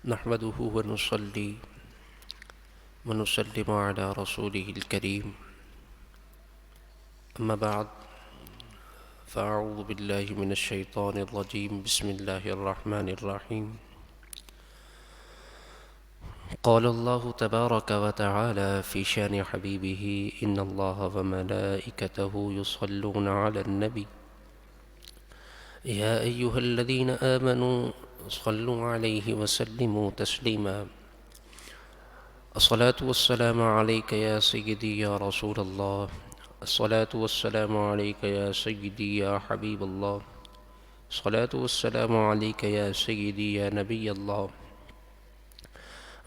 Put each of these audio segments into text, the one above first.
نحمده ونصلي ونسلم على رسوله الكريم. أما بعد، فأعوذ بالله من الشيطان الرجيم. بسم الله الرحمن الرحيم. قال الله تبارك وتعالى في شأن حبيبه: إن الله وملائكته يصلون على النبي يا أيها الذين آمنوا صلوا عليه وسلموا تسليما. الصلاة والسلام عليك يا سيدي يا رسول الله. الصلاة والسلام عليك يا سيدي يا حبيب الله. الصلاة والسلام عليك يا سيدي يا نبي الله،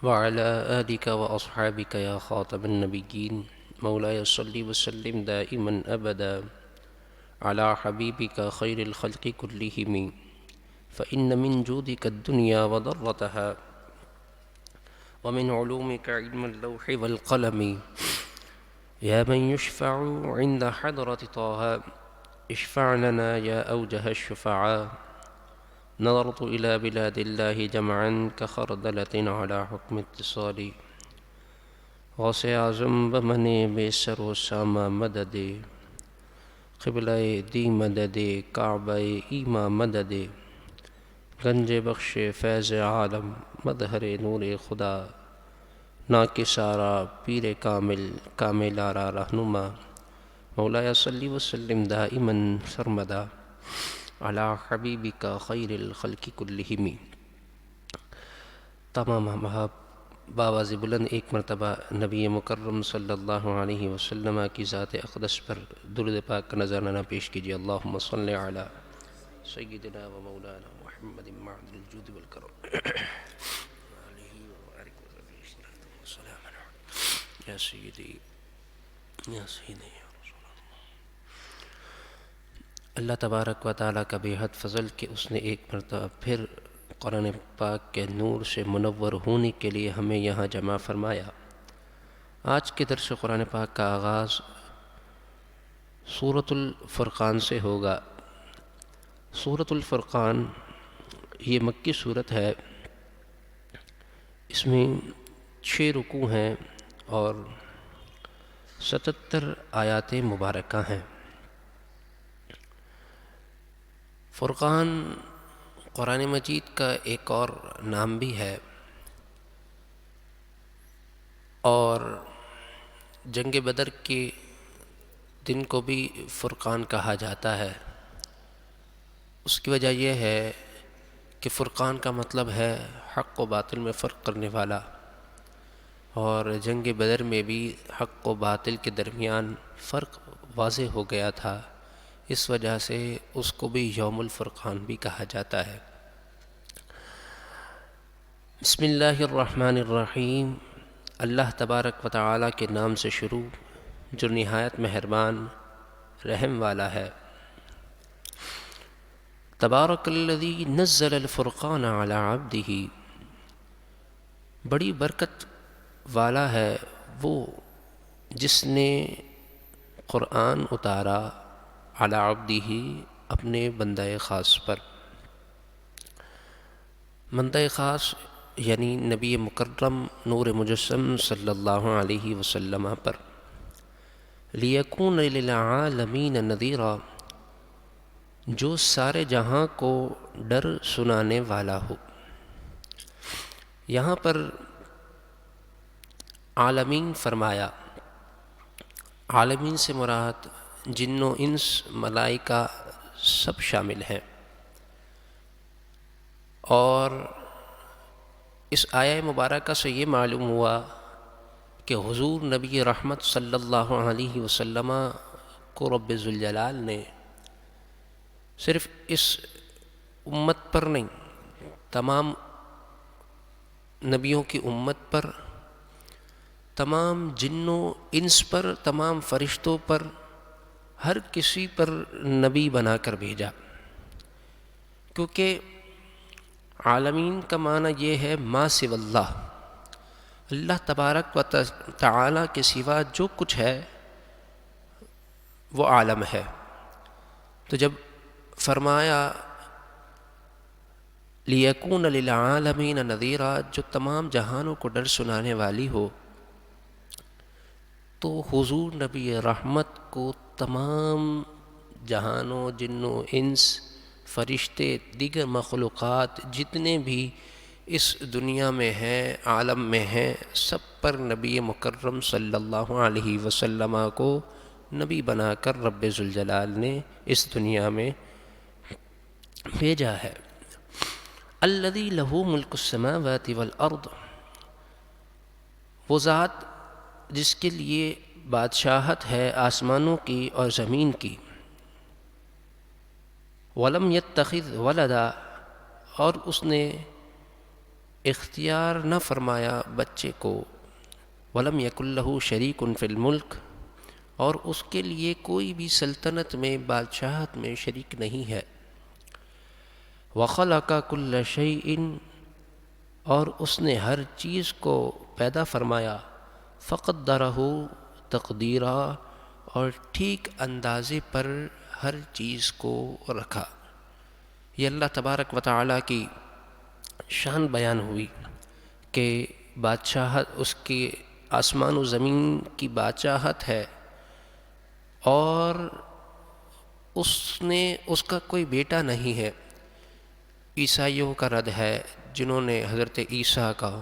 وعلى آلك وأصحابك يا خاتم النبيين. مولاي صل وسلم دائما أبدا على حبيبك خير الخلق كلهم، فإن من جودك الدنيا وضرتها، ومن علومك علم اللوح والقلم. يا من يشفع عند حضرة طه، اشفع لنا يا أوجه الشفعاء. نظرت إلى بلاد الله جمعا كخردلة على حكم اتصالي. غوث اعظم بمن بسر و ساما مدد، قبلہ دی مدد کعبہ ایما مدد. گنج بخش فیض عالم مظہر نور خدا، ناکسارا پیر کامل کاملارا رہنما. مولاي صل وسلم دائما سرمدا على حبیبک خیر الخلق کلہم. تمام احباب بآواز بلند ایک مرتبہ نبی مکرم صلی اللہ علیہ وسلم کی ذات اقدس پر درود پاک کا نذرانہ پیش کیجیے. اللہم صل علی سیدنا و مولانا محمد معدن الجود والکرم. یا سیدی یا سیدی یا رسول اللہ. اللہ تبارک و تعالیٰ کا بے حد فضل کہ اس نے ایک مرتبہ پھر قرآن پاک کے نور سے منور ہونے کے لیے ہمیں یہاں جمع فرمایا. آج کے درس قرآن پاک کا آغاز سورۃ الفرقان سے ہوگا. سورۃ الفرقان یہ مکی سورت ہے. اس میں 6 رکوع ہیں اور 77 آیات مبارکہ ہیں. فرقان قرآن مجید کا ایک اور نام بھی ہے، اور جنگ بدر کے دن کو بھی فرقان کہا جاتا ہے. اس کی وجہ یہ ہے کہ فرقان کا مطلب ہے حق و باطل میں فرق کرنے والا، اور جنگ بدر میں بھی حق و باطل کے درمیان فرق واضح ہو گیا تھا. اس وجہ سے اس کو بھی یوم الفرقان بھی کہا جاتا ہے. بسم اللہ الرحمن الرحیم. اللہ تبارک و تعالیٰ کے نام سے شروع جو نہایت مہربان رحم والا ہے. تبارک الذی نزل الفرقان علی عبدہ. بڑی برکت والا ہے وہ جس نے قرآن اتارا علی عبدہ اپنے بندہ خاص پر. بندہ خاص یعنی نبی مکرم نور مجسم صلی اللہ علیہ وسلم پر. لیکون للعالمین نذیرا، جو سارے جہاں کو ڈر سنانے والا ہو. یہاں پر عالمین فرمایا. عالمین سے مراد جن و انس ملائکہ سب شامل ہیں. اور اس آیہ مبارکہ سے یہ معلوم ہوا کہ حضور نبی رحمت صلی اللہ علیہ وسلم کو رب ذوالجلال نے صرف اس امت پر نہیں، تمام نبیوں کی امت پر، تمام جن و انس پر، تمام فرشتوں پر، ہر کسی پر نبی بنا کر بھیجا. کیونکہ عالمین کا معنی یہ ہے ما سوی اللہ، اللہ تبارک و تعالیٰ کے سوا جو کچھ ہے وہ عالم ہے. تو جب فرمایا لیکون للعالمین نذیرا، جو تمام جہانوں کو ڈر سنانے والی ہو، تو حضور نبی رحمت کو تمام جہانوں، جنوں انس، فرشتے، دیگر مخلوقات جتنے بھی اس دنیا میں ہیں، عالم میں ہیں، سب پر نبی مکرم صلی اللہ علیہ وسلم کو نبی بنا کر رب ذوالجلال نے اس دنیا میں بھیجا ہے۔ الذی لہ ملک السماوات والارض، وہ ذات جس کے لیے بادشاہت ہے آسمانوں کی اور زمین کی۔ ولم یتخذ ولدا، اور اس نے اختیار نہ فرمایا بچے کو۔ ولم یکن لہ شریک فی الملک، اور اس کے لیے کوئی بھی سلطنت میں، بادشاہت میں شریک نہیں ہے۔ وخلق کل شیء، اور اس نے ہر چیز کو پیدا فرمایا۔ فقدرہ تقدیرا، اور ٹھیک اندازے پر ہر چیز کو رکھا۔ یہ اللہ تبارک و تعالیٰ کی شان بیان ہوئی کہ بادشاہت اس کی آسمان و زمین کی بادشاہت ہے، اور اس کا کوئی بیٹا نہیں ہے۔ عیسائیوں کا رد ہے جنہوں نے حضرت عیسیٰ کا،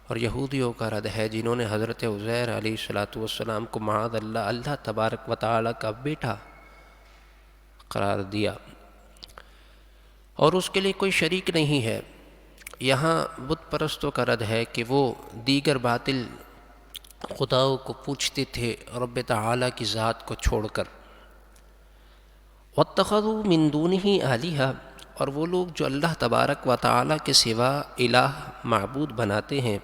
اور یہودیوں کا رد ہے جنہوں نے حضرت عزیر علیہ السلام کو معاذ اللہ اللہ تبارک و تعالیٰ کا بیٹا قرار دیا، اور اس کے لیے کوئی شریک نہیں ہے۔ یہاں بت پرستوں کا رد ہے کہ وہ دیگر باطل خداؤں کو پوچھتے تھے رب تعالیٰ کی ذات کو چھوڑ کر۔ واتخذوا من دونہ آلہہ، اور وہ لوگ جو اللہ تبارک و تعالیٰ کے سوا الہ معبود بناتے ہیں،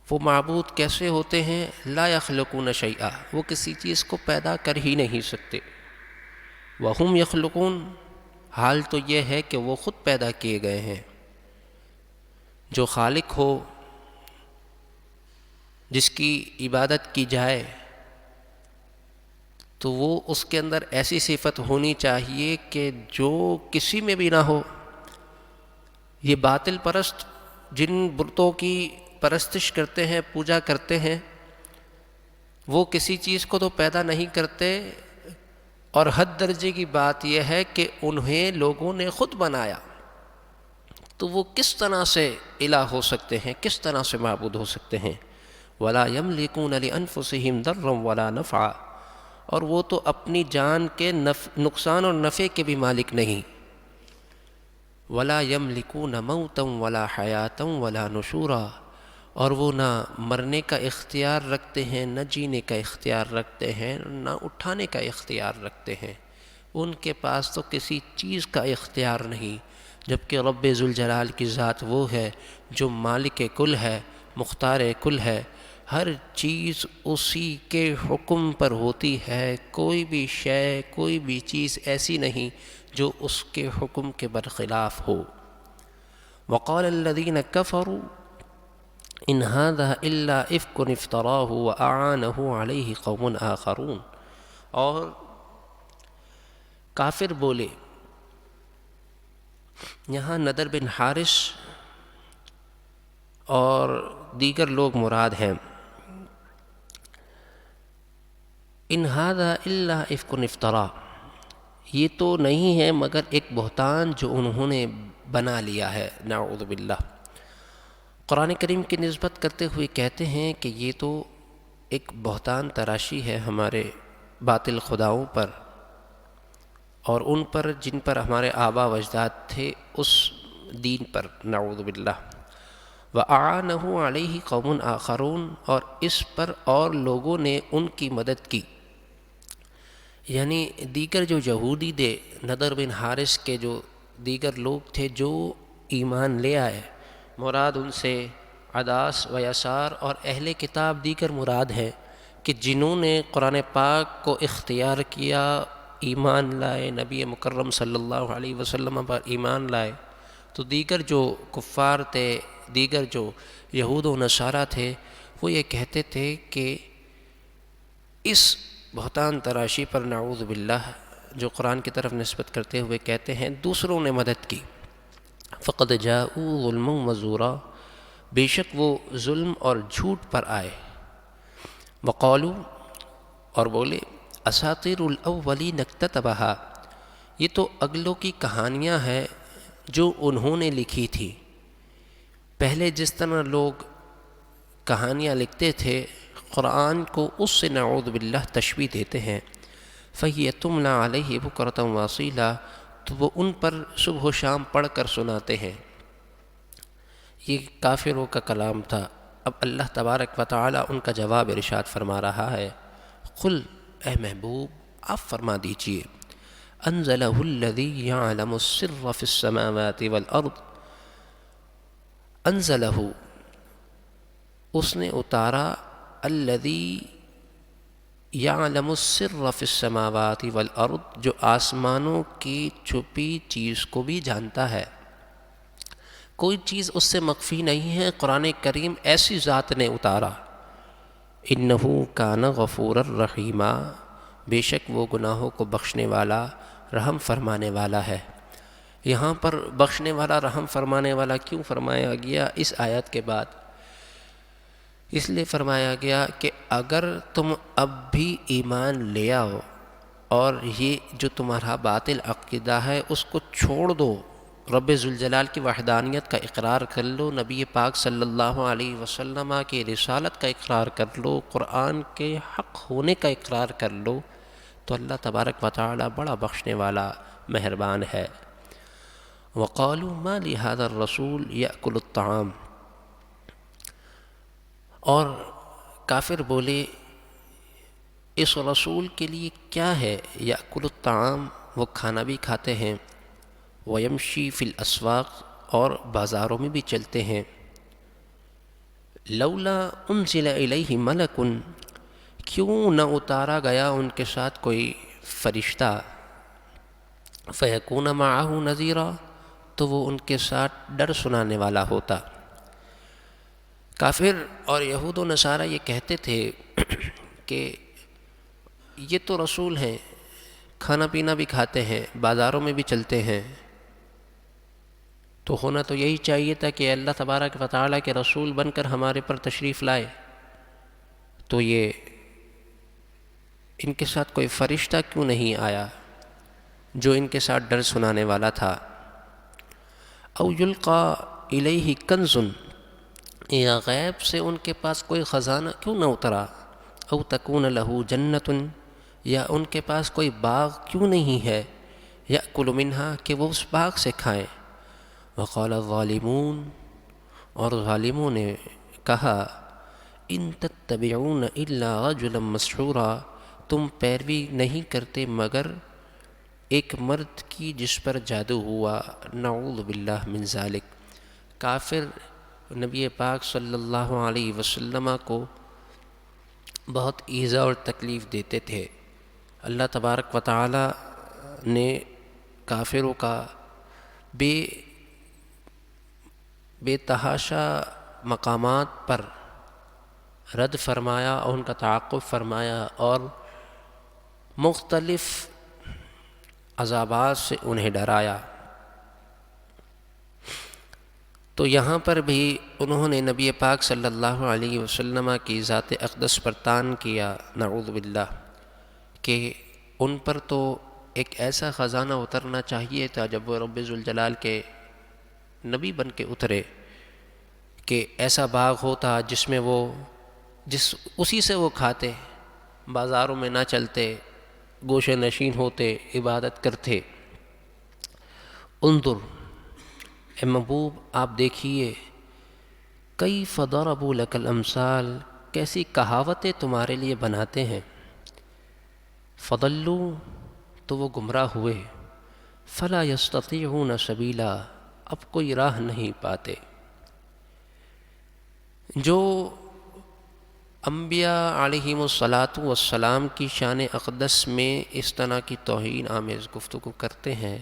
وہ معبود کیسے ہوتے ہیں؟ لا یخلقون شیئا، وہ کسی چیز کو پیدا کر ہی نہیں سکتے۔ وہم یخلقون، حال تو یہ ہے کہ وہ خود پیدا کیے گئے ہیں۔ جو خالق ہو، جس کی عبادت کی جائے، تو وہ اس کے اندر ایسی صفت ہونی چاہیے کہ جو کسی میں بھی نہ ہو۔ یہ باطل پرست جن بتوں کی پرستش کرتے ہیں، پوجا کرتے ہیں، وہ کسی چیز کو تو پیدا نہیں کرتے، اور حد درجے کی بات یہ ہے کہ انہیں لوگوں نے خود بنایا، تو وہ کس طرح سے الہ ہو سکتے ہیں، کس طرح سے معبود ہو سکتے ہیں؟ وَلَا يَمْلِكُونَ لِأَنفُسِهِمْ ضَرًّا وَلَا نَفْعًا، اور وہ تو اپنی جان کے نقصان اور نفع کے بھی مالک نہیں۔ وَلَا يَمْلِكُونَ مَوْتًا وَلَا حَيَاةً وَلَا نُشُورًا، اور وہ نہ مرنے کا اختیار رکھتے ہیں، نہ جینے کا اختیار رکھتے ہیں، نہ اٹھانے کا اختیار رکھتے ہیں۔ ان کے پاس تو کسی چیز کا اختیار نہیں، جبکہ رب ذوالجلال کی ذات وہ ہے جو مالک کل ہے، مختار کل ہے۔ ہر چیز اسی کے حکم پر ہوتی ہے، کوئی بھی شے، کوئی بھی چیز ایسی نہیں جو اس کے حکم کے برخلاف ہو۔ وقال الذین کفروا ان ھذا الا افک افتراہ واعانہ علیہ قوم آخرون، اور کافر بولے، یہاں نضر بن حارث اور دیگر لوگ مراد ہیں۔ ان ھذا الا افک افترا، یہ تو نہیں ہے مگر ایک بہتان جو انہوں نے بنا لیا ہے، نعوذ باللہ۔ قرآن کریم کی نسبت کرتے ہوئے کہتے ہیں کہ یہ تو ایک بہتان تراشی ہے ہمارے باطل خداؤں پر، اور ان پر جن پر ہمارے آبا و اجداد تھے، اس دین پر، نعوذ باللہ۔ وَأَعَانَهُ عَلَيْهِ قَوْمٌ آخَرُونَ، اور اس پر اور لوگوں نے ان کی مدد کی، یعنی دیگر جو یہودی تھے، نضر بن حارث کے جو دیگر لوگ تھے جو ایمان لے آئے، مراد ان سے عداس و یسار اور اہل کتاب دیگر مراد ہیں کہ جنہوں نے قرآن پاک کو اختیار کیا، ایمان لائے، نبی مکرم صلی اللہ علیہ وسلم پر ایمان لائے، تو دیگر جو کفار تھے، دیگر جو یہود و نصارہ تھے، وہ یہ کہتے تھے کہ اس بہتان تراشی پر، نعوذ باللہ، جو قرآن کی طرف نسبت کرتے ہوئے کہتے ہیں دوسروں نے مدد کی۔ فقد جاءوا ظلما وزورا، بے شک وہ ظلم اور جھوٹ پر آئے، وقالو، اور بولے، اساطیر الاولین اکتتبھا، یہ تو اگلوں کی کہانیاں ہیں جو انہوں نے لکھی تھی۔ پہلے جس طرح لوگ کہانیاں لکھتے تھے، قرآن کو اس سے نعوذ باللہ تشبیہ دیتے ہیں۔ فہی تملی علیہ بکرۃ واصیلا، تو وہ ان پر صبح و شام پڑھ کر سناتے ہیں۔ یہ کافروں کا کلام تھا۔ اب اللہ تبارک و تعالی ان کا جواب ارشاد فرما رہا ہے، قل، اے محبوب آپ فرما دیجئے، انزلہ الذی یعلم السر فی السماوات والارض، انزلہ، اس نے اتارا، الذی یعلم السر فی السماوات والارض، جو آسمانوں کی چھپی چیز کو بھی جانتا ہے، کوئی چیز اس سے مخفی نہیں ہے۔ قرآن کریم ایسی ذات نے اتارا، انہ کان غفورا رحیما، بے شک وہ گناہوں کو بخشنے والا، رحم فرمانے والا ہے۔ یہاں پر بخشنے والا، رحم فرمانے والا کیوں فرمایا گیا اس آیت کے بعد؟ اس لیے فرمایا گیا کہ اگر تم اب بھی ایمان لے آؤ اور یہ جو تمہارا باطل عقیدہ ہے اس کو چھوڑ دو، رب ذوالجلال کی وحدانیت کا اقرار کر لو، نبی پاک صلی اللہ علیہ وسلم کی رسالت کا اقرار کر لو، قرآن کے حق ہونے کا اقرار کر لو، تو اللہ تبارک و تعالی بڑا بخشنے والا، مہربان ہے۔ وقالوا ما لهذا الرسول يأكل الطعام، اور کافر بولے اس رسول کے لیے کیا ہے، یأکل الطعام، وہ کھانا بھی کھاتے ہیں، ویمشی فی الاسواق، اور بازاروں میں بھی چلتے ہیں، لولا انزل الیہ ملک، کیوں نہ اتارا گیا ان کے ساتھ کوئی فرشتہ، فیکون معہ نذیرا، تو وہ ان کے ساتھ ڈر سنانے والا ہوتا۔ کافر اور یہود و نصارہ یہ کہتے تھے کہ یہ تو رسول ہیں، کھانا پینا بھی کھاتے ہیں، بازاروں میں بھی چلتے ہیں، تو ہونا تو یہی چاہیے تھا کہ اللہ تبارک و تعالیٰ کے رسول بن کر ہمارے پر تشریف لائے، تو یہ ان کے ساتھ کوئی فرشتہ کیوں نہیں آیا جو ان کے ساتھ ڈر سنانے والا تھا؟ او یلقا الیہ کنز، یا غیب سے ان کے پاس کوئی خزانہ کیوں نہ اترا، او تکون لہ جنت، یا ان کے پاس کوئی باغ کیوں نہیں ہے، یأکل منہا، کہ وہ اس باغ سے کھائیں۔ وقال الظالمون، اور ظالموں نے کہا، ان تتبعون الا رجلا مسحورا، تم پیروی نہیں کرتے مگر ایک مرد کی جس پر جادو ہوا، نعوذ باللہ من ذالک۔ کافر نبی پاک صلی اللہ علیہ وسلم کو بہت ایذا اور تکلیف دیتے تھے۔ اللہ تبارک و تعالی نے کافروں کا بے تحاشا مقامات پر رد فرمایا اور ان کا تعاقب فرمایا، اور مختلف عذابات سے انہیں ڈرایا۔ تو یہاں پر بھی انہوں نے نبی پاک صلی اللہ علیہ وسلم کی ذات اقدس پر طعن کیا، نعوذ باللہ، کہ ان پر تو ایک ایسا خزانہ اترنا چاہیے تھا جب وہ رب ذوالجلال کے نبی بن کے اترے، کہ ایسا باغ ہوتا جس میں اسی سے وہ کھاتے، بازاروں میں نہ چلتے، گوشے نشین ہوتے، عبادت کرتے۔ انظر، اے محبوب آپ دیکھیے، کیف ضربوا لک الامثال، کیسی کہاوتیں تمہارے لیے بناتے ہیں، فضلوا، تو وہ گمراہ ہوئے، فلا یستطیعون سبیلا، اب کوئی راہ نہیں پاتے۔ جو انبیاء علیہم الصلاۃ والسلام کی شان اقدس میں اس طرح کی توہین آمیز گفتگو کرتے ہیں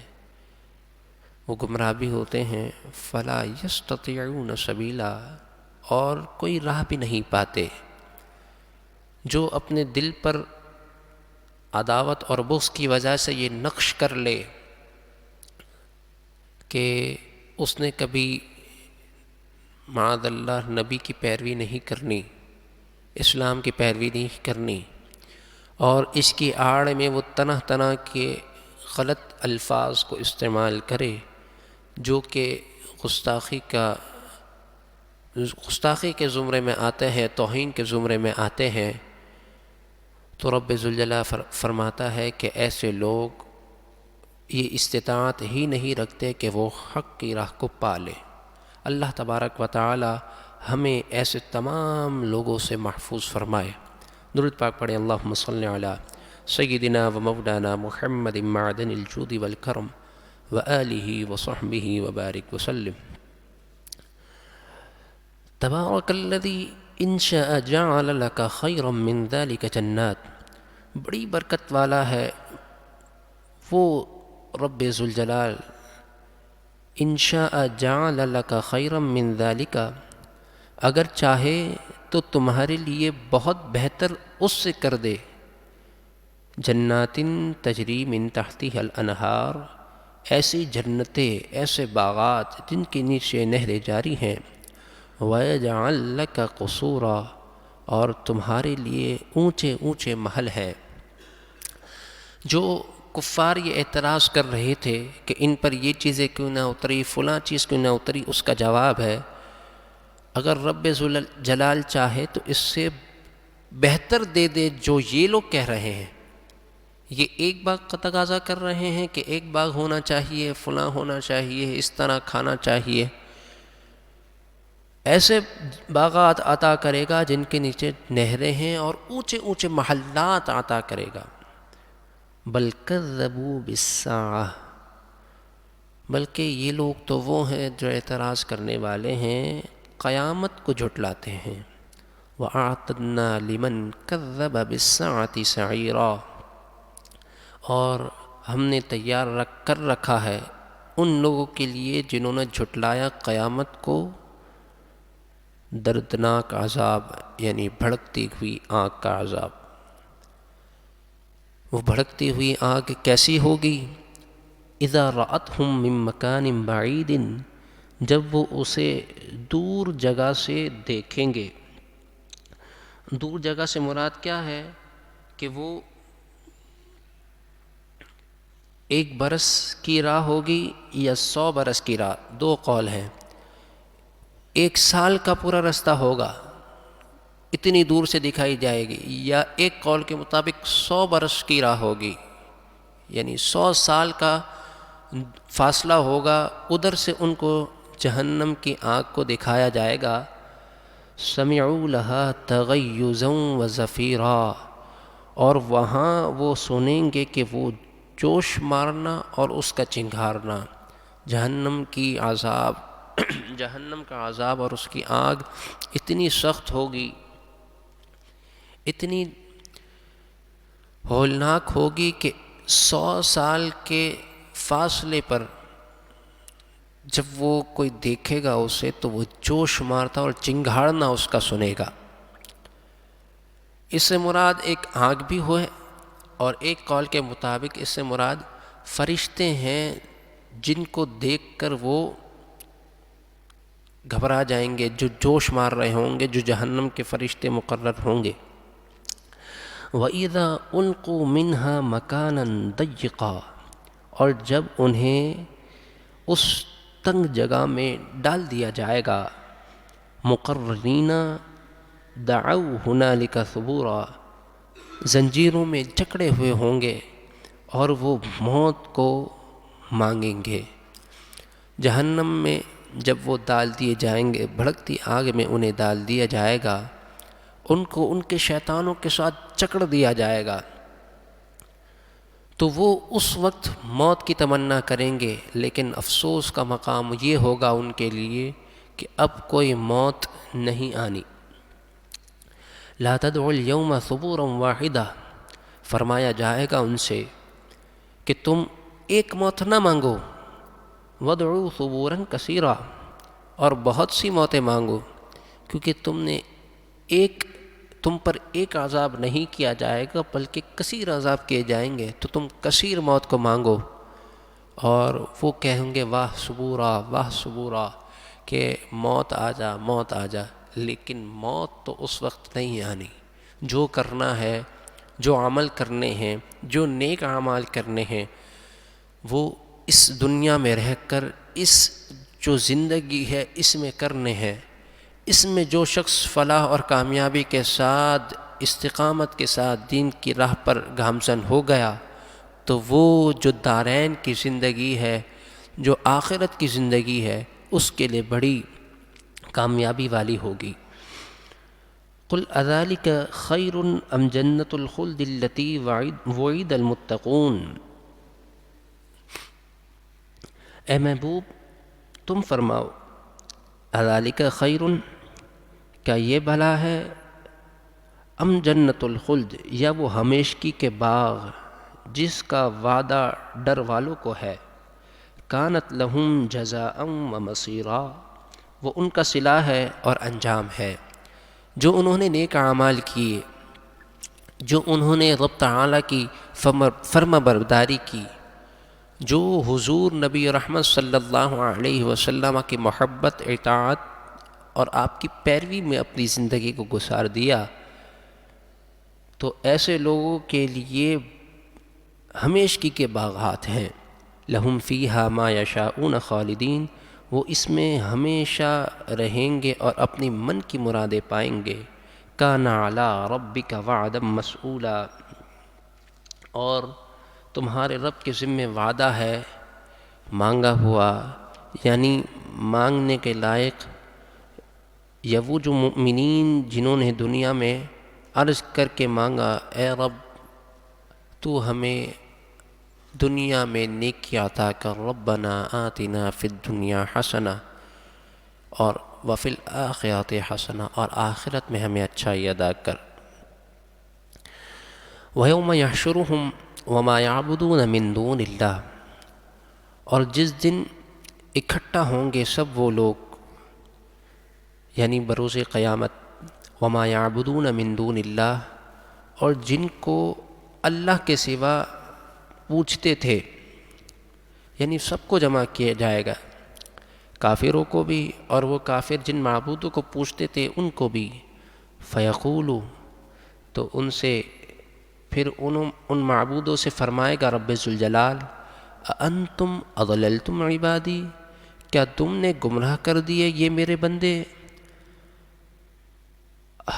وہ گمراہ بھی ہوتے ہیں، فلا یستطیعون سبیلا، اور کوئی راہ بھی نہیں پاتے۔ جو اپنے دل پر عداوت اور بغض کی وجہ سے یہ نقش کر لے کہ اس نے کبھی معاذ اللہ نبی کی پیروی نہیں کرنی، اسلام کی پیروی نہیں کرنی، اور اس کی آڑ میں وہ طرح طرح کے غلط الفاظ کو استعمال کرے جو کہ گستاخی کے زمرے میں آتے ہیں، توہین کے زمرے میں آتے ہیں، تو رب ذوالجلال فرماتا ہے کہ ایسے لوگ یہ استطاعت ہی نہیں رکھتے کہ وہ حق کی راہ کو پالے۔ اللہ تبارک و تعالی ہمیں ایسے تمام لوگوں سے محفوظ فرمائے۔ درود پاک پڑھیں، اللہم صلی علی سیدنا و مولانا محمد معدن الجود والکرم وآلہ وصحبہ وبارک وسلم۔ تبارک الذی ان شاء جعل لک خیرا من ذلک جنات، بڑی برکت والا ہے وہ رب ذوالجلال، ان شاء جعل لک خیرا من ذلک، اگر چاہے تو تمہارے لیے بہت بہتر اس سے کر دے، جنات تجری من تحتها الانہار، ایسی جنتیں، ایسے باغات جن کے نیچے نہریں جاری ہیں، وَيَجْعَلْ لَكَ قُصُورًا، اور تمہارے لیے اونچے اونچے محل ہیں۔ جو کفار یہ اعتراض کر رہے تھے کہ ان پر یہ چیزیں کیوں نہ اتری، فلاں چیز کیوں نہ اتری، اس کا جواب ہے اگر رب ذوالجلال چاہے تو اس سے بہتر دے دے جو یہ لوگ کہہ رہے ہیں۔ یہ ایک باغ کا تقاضا کر رہے ہیں کہ ایک باغ ہونا چاہیے، فلاں ہونا چاہیے، اس طرح کھانا چاہیے، ایسے باغات عطا کرے گا جن کے نیچے نہریں ہیں، اور اونچے اونچے محلات عطا کرے گا۔ بل کذبوا بالساعہ، بلکہ یہ لوگ تو وہ ہیں جو اعتراض کرنے والے ہیں، قیامت کو جھٹلاتے ہیں۔ وَأَعْتَدْنَا لِمَنْ كَذَّبَ بِالسَّاعَةِ سَعِيرًا، اور ہم نے تیار کر رکھا ہے ان لوگوں کے لیے جنہوں نے جھٹلایا قیامت کو، دردناک عذاب، یعنی بھڑکتی ہوئی آگ کا عذاب۔ وہ بھڑکتی ہوئی آگ کیسی ہوگی؟ اذا رأتهم من مکان بعید، جب وہ اسے دور جگہ سے دیکھیں گے۔ دور جگہ سے مراد کیا ہے کہ وہ 1 برس کی راہ ہوگی یا 100 برس کی راہ، 2 قول ہیں۔ 1 سال کا پورا رستہ ہوگا، اتنی دور سے دکھائی جائے گی، یا ایک قول کے مطابق 100 برس کی راہ ہوگی، یعنی 100 سال کا فاصلہ ہوگا، ادھر سے ان کو جہنم کی آگ کو دکھایا جائے گا۔ سمعوا لها تغیظا وزفیرا، اور وہاں وہ سنیں گے کہ وہ جوش مارنا اور اس کا چنگھارنا، جہنم کی عذاب، جہنم کا عذاب اور اس کی آگ اتنی سخت ہوگی، اتنی ہولناک ہوگی کہ 100 سال کے فاصلے پر جب وہ کوئی دیکھے گا اسے تو وہ جوش مارتا اور چنگھاڑنا اس کا سنے گا۔ اس سے مراد ایک آگ بھی ہے، اور ایک قول کے مطابق اس سے مراد فرشتے ہیں جن کو دیکھ کر وہ گھبرا جائیں گے، جو جوش مار رہے ہوں گے، جو جہنم کے فرشتے مقرر ہوں گے۔ وَإِذَا أُلْقُوا مِنْهَا مَكَانًا ضَيِّقًا، اور جب انہیں اس تنگ جگہ میں ڈال دیا جائے گا، مقرنین دعوا هنالک ثبورا، زنجیروں میں جکڑے ہوئے ہوں گے اور وہ موت کو مانگیں گے۔ جہنم میں جب وہ ڈال دیے جائیں گے، بھڑکتی آگ میں انہیں ڈال دیا جائے گا، ان کو ان کے شیطانوں کے ساتھ جکڑ دیا جائے گا، تو وہ اس وقت موت کی تمنا کریں گے، لیکن افسوس کا مقام یہ ہوگا ان کے لیے کہ اب کوئی موت نہیں آنی۔ لا تدعوا اليوم ثبورا واحدا، فرمایا جائے گا ان سے کہ تم ایک موت نہ مانگو، وادعوا ثبورا کثیرا، اور بہت سی موتیں مانگو، کیونکہ تم پر ایک عذاب نہیں کیا جائے گا بلکہ کثیر عذاب کیے جائیں گے، تو تم کثیر موت کو مانگو۔ اور وہ کہیں گے واہ صبورا کہ موت آ جا موت آ جا، لیکن موت تو اس وقت نہیں آنی۔ جو کرنا ہے، جو عمل کرنے ہیں، جو نیک اعمال کرنے ہیں، وہ اس دنیا میں رہ کر اس جو زندگی ہے اس میں کرنے ہیں۔ اس میں جو شخص فلاح اور کامیابی کے ساتھ، استقامت کے ساتھ دین کی راہ پر گامزن ہو گیا تو وہ جو دارین کی زندگی ہے، جو آخرت کی زندگی ہے، اس کے لیے بڑی کامیابی والی ہوگی۔ قل اذالک خیر ام جنت الخلد التی وعید المتقون، اے محبوب تم فرماؤ، اذالک خیر، کیا یہ بھلا ہے، ام جنت الخلد، یا وہ ہمیشگی کے باغ جس کا وعدہ ڈر والوں کو ہے، کانت لہم جزاء و مصیرا، وہ ان کا صلہ ہے اور انجام ہے۔ جو انہوں نے نیک اعمال کیے، جو انہوں نے رب تعالیٰ کی فرما برداری کی، جو حضور نبی رحمت صلی اللہ علیہ وسلم کی محبت، اطاعت اور آپ کی پیروی میں اپنی زندگی کو گزار دیا، تو ایسے لوگوں کے لیے ہمیشگی کے باغات ہیں۔ لہم فیہا ما یشاؤون خالدین، وہ اس میں ہمیشہ رہیں گے اور اپنی من کی مرادیں پائیں گے۔ کان علی ربک وعدا مسئولا، اور تمہارے رب کے ذمہ وعدہ ہے مانگا ہوا، یعنی مانگنے کے لائق۔ یا وہ جو مؤمنین جنہوں نے دنیا میں عرض کر کے مانگا، اے رب تو ہمیں دنیا میں نیکی عطا کر، ربنا آتنا فی الدنیا حسنہ اور وفی الآخرۃ حسنہ، اور آخرت میں ہمیں اچھائی عطا کر۔ وَيَوْمَ يَحْشُرُهُمْ وَمَا يَعْبُدُونَ مِن دُونِ اللَّهِ، اور جس دن اکٹھا ہوں گے سب وہ لوگ، یعنی بروز قیامت، وَمَا يَعْبُدُونَ مِن دُونِ اللَّهِ، اور جن کو اللہ کے سوا پوچھتے تھے، یعنی سب کو جمع کیا جائے گا، کافروں کو بھی، اور وہ کافر جن معبودوں کو پوچھتے تھے ان کو بھی۔ فیقولو، تو ان سے پھر ان معبودوں سے فرمائے گا رب ذوالجلال، اَأَنتُمْ اضللتم عبادی، کیا تم نے گمراہ کر دیے یہ میرے بندے،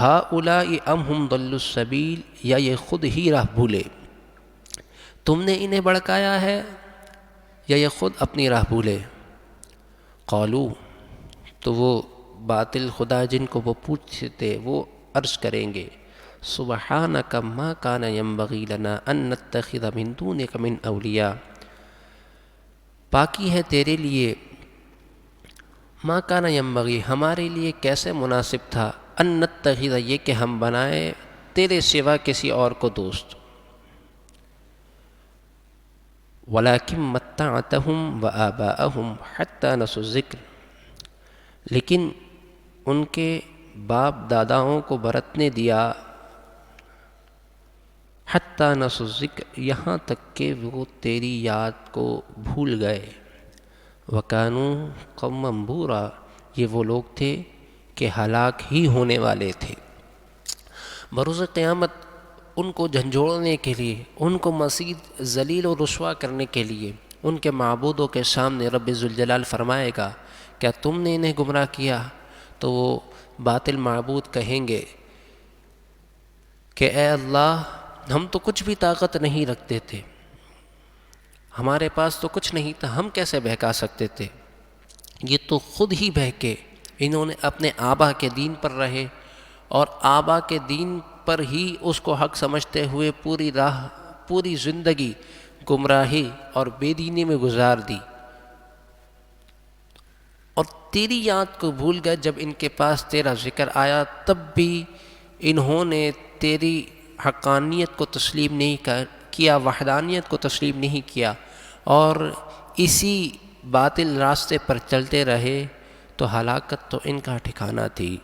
ہؤلاء ام ہم ضلوا السبیل، یا یہ خود ہی راہ بھولے، تم نے انہیں بھڑکایا ہے یا یہ خود اپنی راہ بھولے۔ قالو، تو وہ باطل خدا جن کو وہ پوچھتے تھے وہ عرض کریں گے، سبحانک ما کان ینبغی لنا ان نتخذ من دونک من اولیاء، پاکی ہے تیرے لیے، ما کان ینبغی، ہمارے لیے کیسے مناسب تھا، ان نتخذ، یہ کہ ہم بنائے تیرے سوا کسی اور کو دوست، وَلَٰكِن مَتَّعْتَهُمْ وَآبَاءَهُمْ حَتَّىٰ نَسُوا الذِّكْرَ، لیکن ان کے باپ داداؤں کو برتنے دیا، حَتَّىٰ نَسُوا الذِّكْرَ، یہاں تک کہ وہ تیری یاد کو بھول گئے، وَكَانُوا قَوْمًا بُورًا، یہ وہ لوگ تھے کہ ہلاک ہی ہونے والے تھے۔ بروز قیامت ان کو جھنجھوڑنے کے لیے، ان کو مزید ذلیل و رسوا کرنے کے لیے ان کے معبودوں کے سامنے رب ذوالجلال فرمائے گا، کیا تم نے انہیں گمراہ کیا؟ تو وہ باطل معبود کہیں گے کہ اے اللہ، ہم تو کچھ بھی طاقت نہیں رکھتے تھے، ہمارے پاس تو کچھ نہیں تھا، ہم کیسے بہکا سکتے تھے، یہ تو خود ہی بہکے، انہوں نے اپنے آبا کے دین پر رہے اور آبا کے دین پر ہی اس کو حق سمجھتے ہوئے پوری زندگی گمراہی اور بے دینی میں گزار دی، اور تیری یاد کو بھول گئے۔ جب ان کے پاس تیرا ذکر آیا تب بھی انہوں نے تیری حقانیت کو تسلیم نہیں کیا، وحدانیت کو تسلیم نہیں کیا، اور اسی باطل راستے پر چلتے رہے، تو ہلاکت تو ان کا ٹھکانہ تھی۔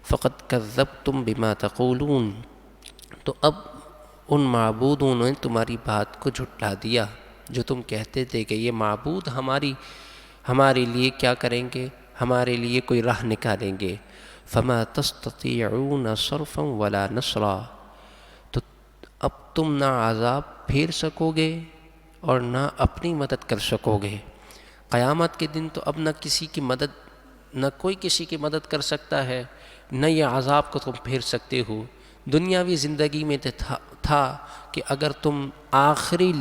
فقد کذبتم بما تقولون، تو اب ان معبودوں نے تمہاری بات کو جھٹلا دیا، جو تم کہتے تھے کہ یہ معبود ہمارے لیے کیا کریں گے، ہمارے لیے کوئی راہ نکالیں گے. فما تستطيعون صرفا ولا نصرا، تو اب تم نہ عذاب پھیر سکو گے اور نہ اپنی مدد کر سکو گے. قیامت کے دن تو اب نہ کوئی کسی کی مدد کر سکتا ہے، نہ یہ عذاب کو تم پھیر سکتے ہو. دنیاوی زندگی میں تھا کہ اگر تم آخری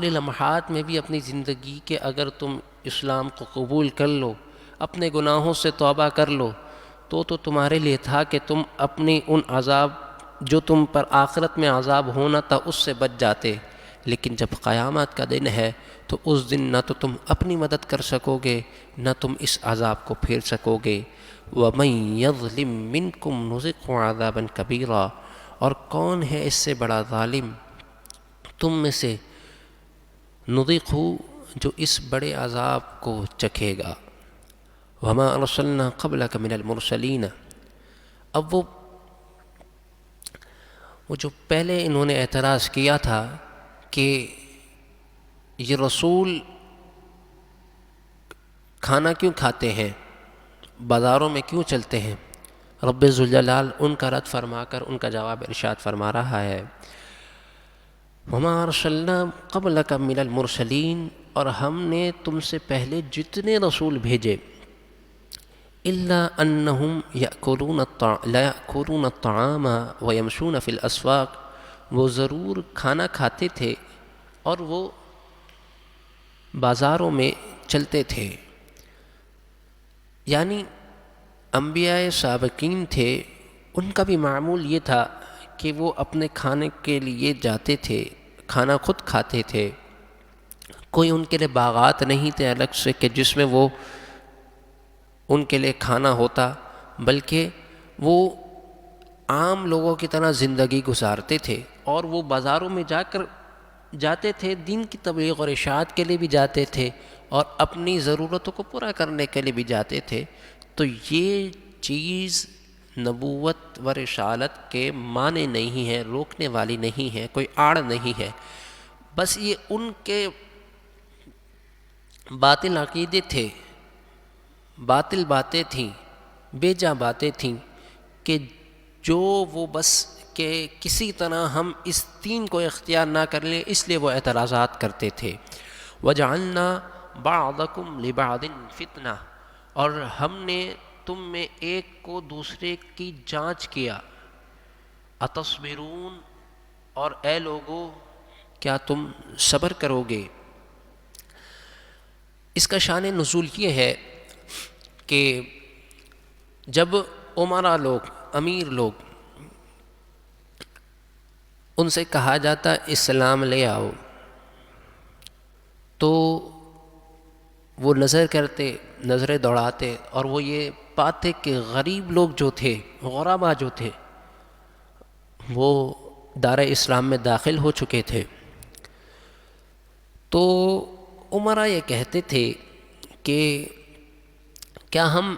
لمحات میں بھی اپنی زندگی کے اگر تم اسلام کو قبول کر لو، اپنے گناہوں سے توبہ کر لو، تو تمہارے لیے تھا کہ تم اپنے ان عذاب جو تم پر آخرت میں عذاب ہونا تھا اس سے بچ جاتے. لیکن جب قیامت کا دن ہے تو اس دن نہ تو تم اپنی مدد کر سکو گے، نہ تم اس عذاب کو پھیر سکو گے. وَمَن يَظْلِم مِّنكُمْ نُذِقْهُ عَذَابًا كَبِيرًا، اور کون ہے اس سے بڑا ظالم تم میں سے، نُذِقْهُ جو اس بڑے عذاب کو چکھے گا. وَمَا أَرْسَلْنَا قَبْلَكَ مِنَ الْمُرْسَلِينَ، اب وہ جو پہلے انہوں نے اعتراض کیا تھا کہ یہ رسول کھانا کیوں کھاتے ہیں، بازاروں میں کیوں چلتے ہیں، رب ذوالجلال ان کا رد فرما کر ان کا جواب ارشاد فرما رہا ہے. وَمَا أَرْسَلْنَا قَبْلَكَ مِنَ الْمُرْسَلِينَ، اور ہم نے تم سے پہلے جتنے رسول بھیجے، إِلَّا أَنَّهُمْ لَيَأْكُلُونَ الطَّعَامَ وَيَمْشُونَ فِي الْأَسْوَاقِ، وہ ضرور کھانا کھاتے تھے اور وہ بازاروں میں چلتے تھے. یعنی انبیاء سابقین تھے، ان کا بھی معمول یہ تھا کہ وہ اپنے کھانے کے لیے جاتے تھے، کھانا خود کھاتے تھے. کوئی ان کے لیے باغات نہیں تھے الگ سے کہ جس میں وہ ان کے لیے کھانا ہوتا، بلکہ وہ عام لوگوں کی طرح زندگی گزارتے تھے. اور وہ بازاروں میں جاتے تھے، دین کی تبلیغ اور اشاعت کے لیے بھی جاتے تھے اور اپنی ضرورتوں کو پورا کرنے کے لیے بھی جاتے تھے. تو یہ چیز نبوت و رسالت کے معنی نہیں ہے، روکنے والی نہیں ہے، کوئی آڑ نہیں ہے. بس یہ ان کے باطل عقیدے تھے، باطل باتیں تھیں، بے جا باتیں تھیں کہ جو وہ بس کہ کسی طرح ہم اس دین کو اختیار نہ کر لیں، اس لیے وہ اعتراضات کرتے تھے. وَجَعَلْنَا بَعْضَكُمْ لِبَعْضٍ فِتْنَةً، اور ہم نے تم میں ایک کو دوسرے کی جانچ کیا. اتصبرون، اور اے لوگو کیا تم صبر کرو گے. اس کا شان نزول یہ ہے کہ جب امراء لوگ، امیر لوگ، ان سے کہا جاتا اسلام لے آؤ، تو وہ نظریں دوڑاتے اور وہ یہ پاتے کہ غریب لوگ جو تھے، غربا جو تھے، وہ دار اسلام میں داخل ہو چکے تھے. تو امراء یہ کہتے تھے کہ کیا ہم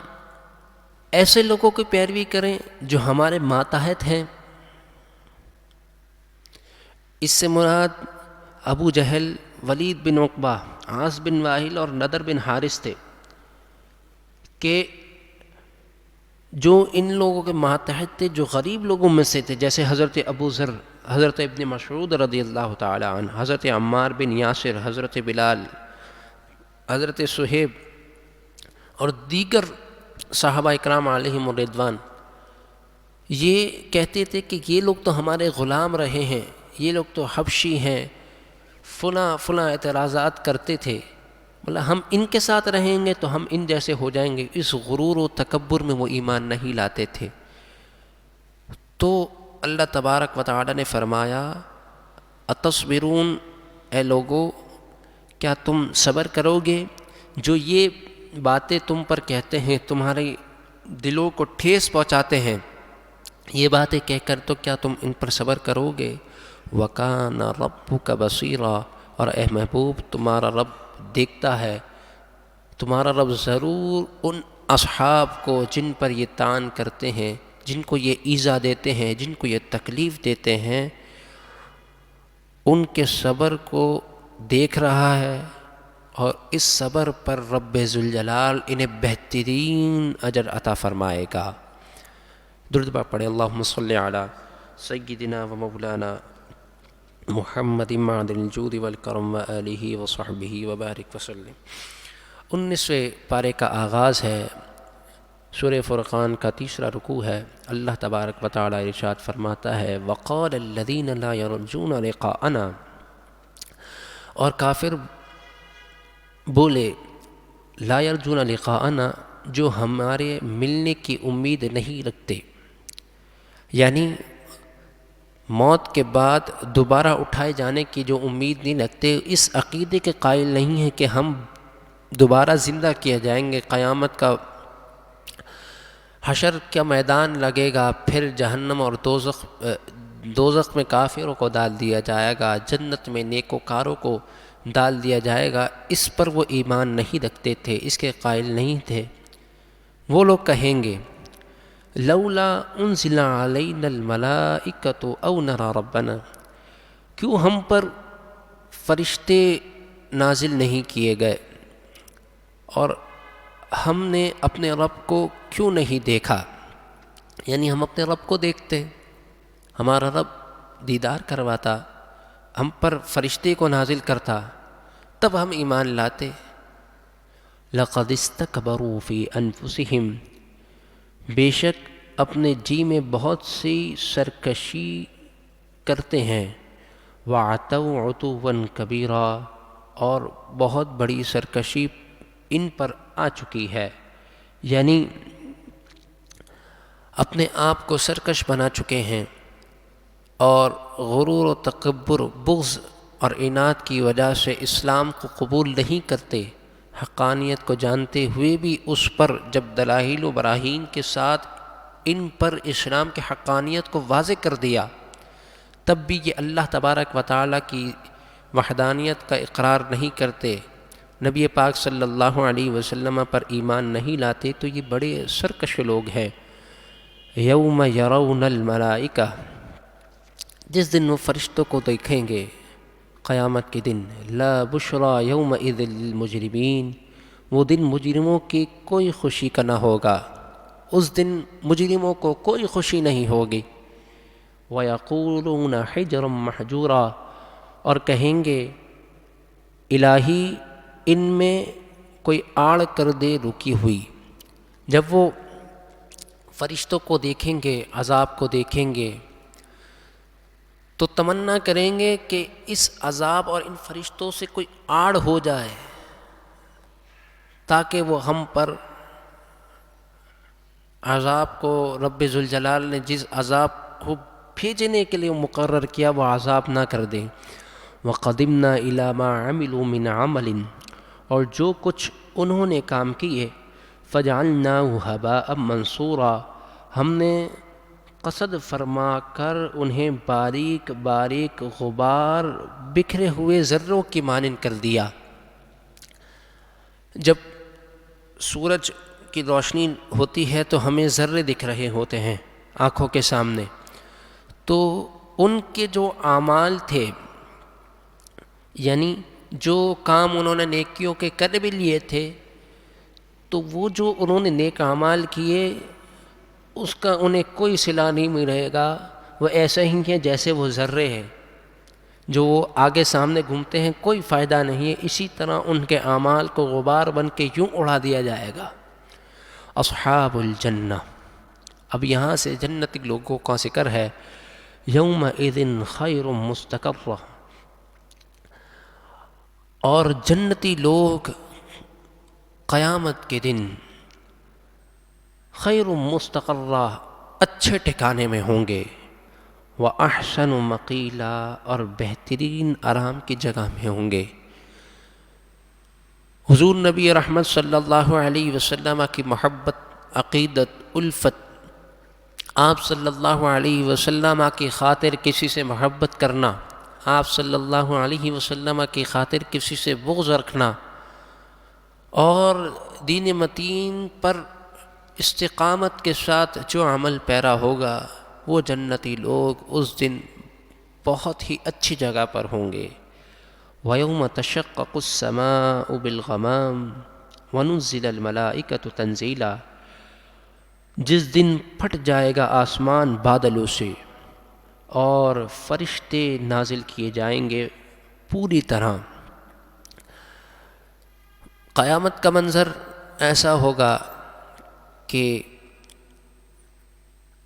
ایسے لوگوں کی پیروی کریں جو ہمارے ماتحت ہیں. اس سے مراد ابو جہل، ولید بن عقبہ، عاص بن واہل اور نضر بن حارث تھے کہ جو ان لوگوں کے ماتحت تھے، جو غریب لوگوں میں سے تھے، جیسے حضرت ابو ذر، حضرت ابن مسعود رضی اللہ تعالی عنہ، حضرت عمار بن یاسر، حضرت بلال، حضرت صہیب اور دیگر صحابہ اکرام علیہم الرضوان. یہ کہتے تھے کہ یہ لوگ تو ہمارے غلام رہے ہیں، یہ لوگ تو حبشی ہیں، فلاں اعتراضات کرتے تھے، بولا ہم ان کے ساتھ رہیں گے تو ہم ان جیسے ہو جائیں گے. اس غرور و تکبر میں وہ ایمان نہیں لاتے تھے. تو اللہ تبارک و تعالی نے فرمایا اتصبرون، اے لوگو کیا تم صبر کرو گے. جو یہ باتیں تم پر کہتے ہیں، تمہارے دلوں کو ٹھیس پہنچاتے ہیں، یہ باتیں کہہ کر تو کیا تم ان پر صبر کرو گے. وَكَانَ رَبُّكَ بَصِيرًا، اور اے محبوب تمہارا رب دیکھتا ہے، تمہارا رب ضرور ان اصحاب کو جن پر یہ طعن کرتے ہیں، جن کو یہ ایذا دیتے ہیں، جن کو یہ تکلیف دیتے ہیں، ان کے صبر کو دیکھ رہا ہے، اور اس صبر پر رب ذوالجلال انہیں بہترین اجر عطا فرمائے گا۔ درود پاک پڑھیں، اللہم صلی علی سیدنا و مولانا محمد معدن الجود والکرم و آلہ و صحبہ وبارک وسلم۔ 19ویں پارے کا آغاز ہے، سورہ فرقان کا تیسرا رکوع ہے۔ اللہ تبارک و تعالی ارشاد فرماتا ہے وقال الذین لا یرجون لقاءنا، اور کافر بولے لا یرجون لقاءنا، جو ہمارے ملنے کی امید نہیں رکھتے، یعنی موت کے بعد دوبارہ اٹھائے جانے کی جو امید نہیں رکھتے، اس عقیدے کے قائل نہیں ہیں کہ ہم دوبارہ زندہ کیے جائیں گے، قیامت کا حشر کا میدان لگے گا، پھر جہنم اور دوزخ میں کافروں کو ڈال دیا جائے گا، جنت میں نیکوکاروں کو ڈال دیا جائے گا، اس پر وہ ایمان نہیں رکھتے تھے، اس کے قائل نہیں تھے۔ وہ لوگ کہیں گے لولا انزل علینا الملائکۃ او نری ربنا، کیوں ہم پر فرشتے نازل نہیں کیے گئے اور ہم نے اپنے رب کو کیوں نہیں دیکھا، یعنی ہم اپنے رب کو دیکھتے، ہمارا رب دیدار کرواتا، ہم پر فرشتے کو نازل کرتا، تب ہم ایمان لاتے۔ لقد استکبروا فی انفسہم، بے شک اپنے جی میں بہت سی سرکشی کرتے ہیں، وعتوا عتوا کبیرا، اور بہت بڑی سرکشی ان پر آ چکی ہے، یعنی اپنے آپ کو سرکش بنا چکے ہیں، اور غرور و تکبر، بغض اور عناد کی وجہ سے اسلام کو قبول نہیں کرتے، حقانیت کو جانتے ہوئے بھی اس پر جب دلائل و براہین کے ساتھ ان پر اسلام کی حقانیت کو واضح کر دیا، تب بھی یہ اللہ تبارک و تعالیٰ کی وحدانیت کا اقرار نہیں کرتے، نبی پاک صلی اللہ علیہ وسلم پر ایمان نہیں لاتے، تو یہ بڑے سرکش لوگ ہیں۔ یوم یرون الملائکہ، جس دن وہ فرشتوں کو دیکھیں گے، قیامت کے دن، لا بشری یومئذ للمجرمین، وہ دن مجرموں کی کوئی خوشی کا نہ ہوگا، اس دن مجرموں کو کوئی خوشی نہیں ہوگی۔ وَيَقُولُونَ حِجْرًا مَحْجُورًا، اور کہیں گے الہی ان میں کوئی آڑ کر دے رکی ہوئی۔ جب وہ فرشتوں کو دیکھیں گے، عذاب کو دیکھیں گے، تو تمنا کریں گے کہ اس عذاب اور ان فرشتوں سے کوئی آڑ ہو جائے، تاکہ وہ ہم پر عذاب کو، رب ذوالجلال نے جس عذاب کو بھیجنے کے لیے مقرر کیا، وہ عذاب نہ کر دیں۔ وَقَدِمْنَا إِلَىٰ مَا عَمِلُوا مِنْ عَمَلٍ، اور جو کچھ انہوں نے کام کیے، فَجَعَلْنَاهُ هَبَاءً مَنْصُورًا، ہم نے قصد فرما کر انہیں باریک باریک غبار، بکھرے ہوئے ذروں کی مانند کر دیا۔ جب سورج کی روشنی ہوتی ہے تو ہمیں ذرے دکھ رہے ہوتے ہیں آنکھوں کے سامنے، تو ان کے جو اعمال تھے، یعنی جو کام انہوں نے نیکیوں کے کر بھی لیے تھے، تو وہ جو انہوں نے نیک اعمال کیے، اس کا انہیں کوئی صلہ نہیں ملے گا، وہ ایسے ہی ہیں جیسے وہ ذرے ہیں جو وہ آگے سامنے گھومتے ہیں، کوئی فائدہ نہیں ہے، اسی طرح ان کے اعمال کو غبار بن کے یوں اڑا دیا جائے گا۔ اصحاب الجنہ، اب یہاں سے جنتی لوگوں کا ذکر ہے، یومئذ خیر مستقرہ، اور جنتی لوگ قیامت کے دن خیر مستقرہ، اچھے ٹھکانے میں ہوں گے، وَأَحْسَنُ مَقِيلًا، اور بہترین آرام کی جگہ میں ہوں گے۔ حضور نبی رحمت صلی اللہ علیہ وسلم کی محبت، عقیدت، الفت، آپ صلی اللہ علیہ وسلم کی خاطر کسی سے محبت کرنا، آپ صلی اللہ علیہ وسلم کی خاطر کسی سے بغض رکھنا، اور دین متین پر استقامت کے ساتھ جو عمل پیرا ہوگا، وہ جنتی لوگ اس دن بہت ہی اچھی جگہ پر ہوں گے۔ وَيَوْمَ تَشَقَّقُ السَّمَاءُ بِالْغَمَامِ وَنُزِّلَ الْمَلَائِكَةُ تَنزِيلًا، جس دن پھٹ جائے گا آسمان بادلوں سے اور فرشتے نازل کیے جائیں گے پوری طرح۔ قیامت کا منظر ایسا ہوگا کہ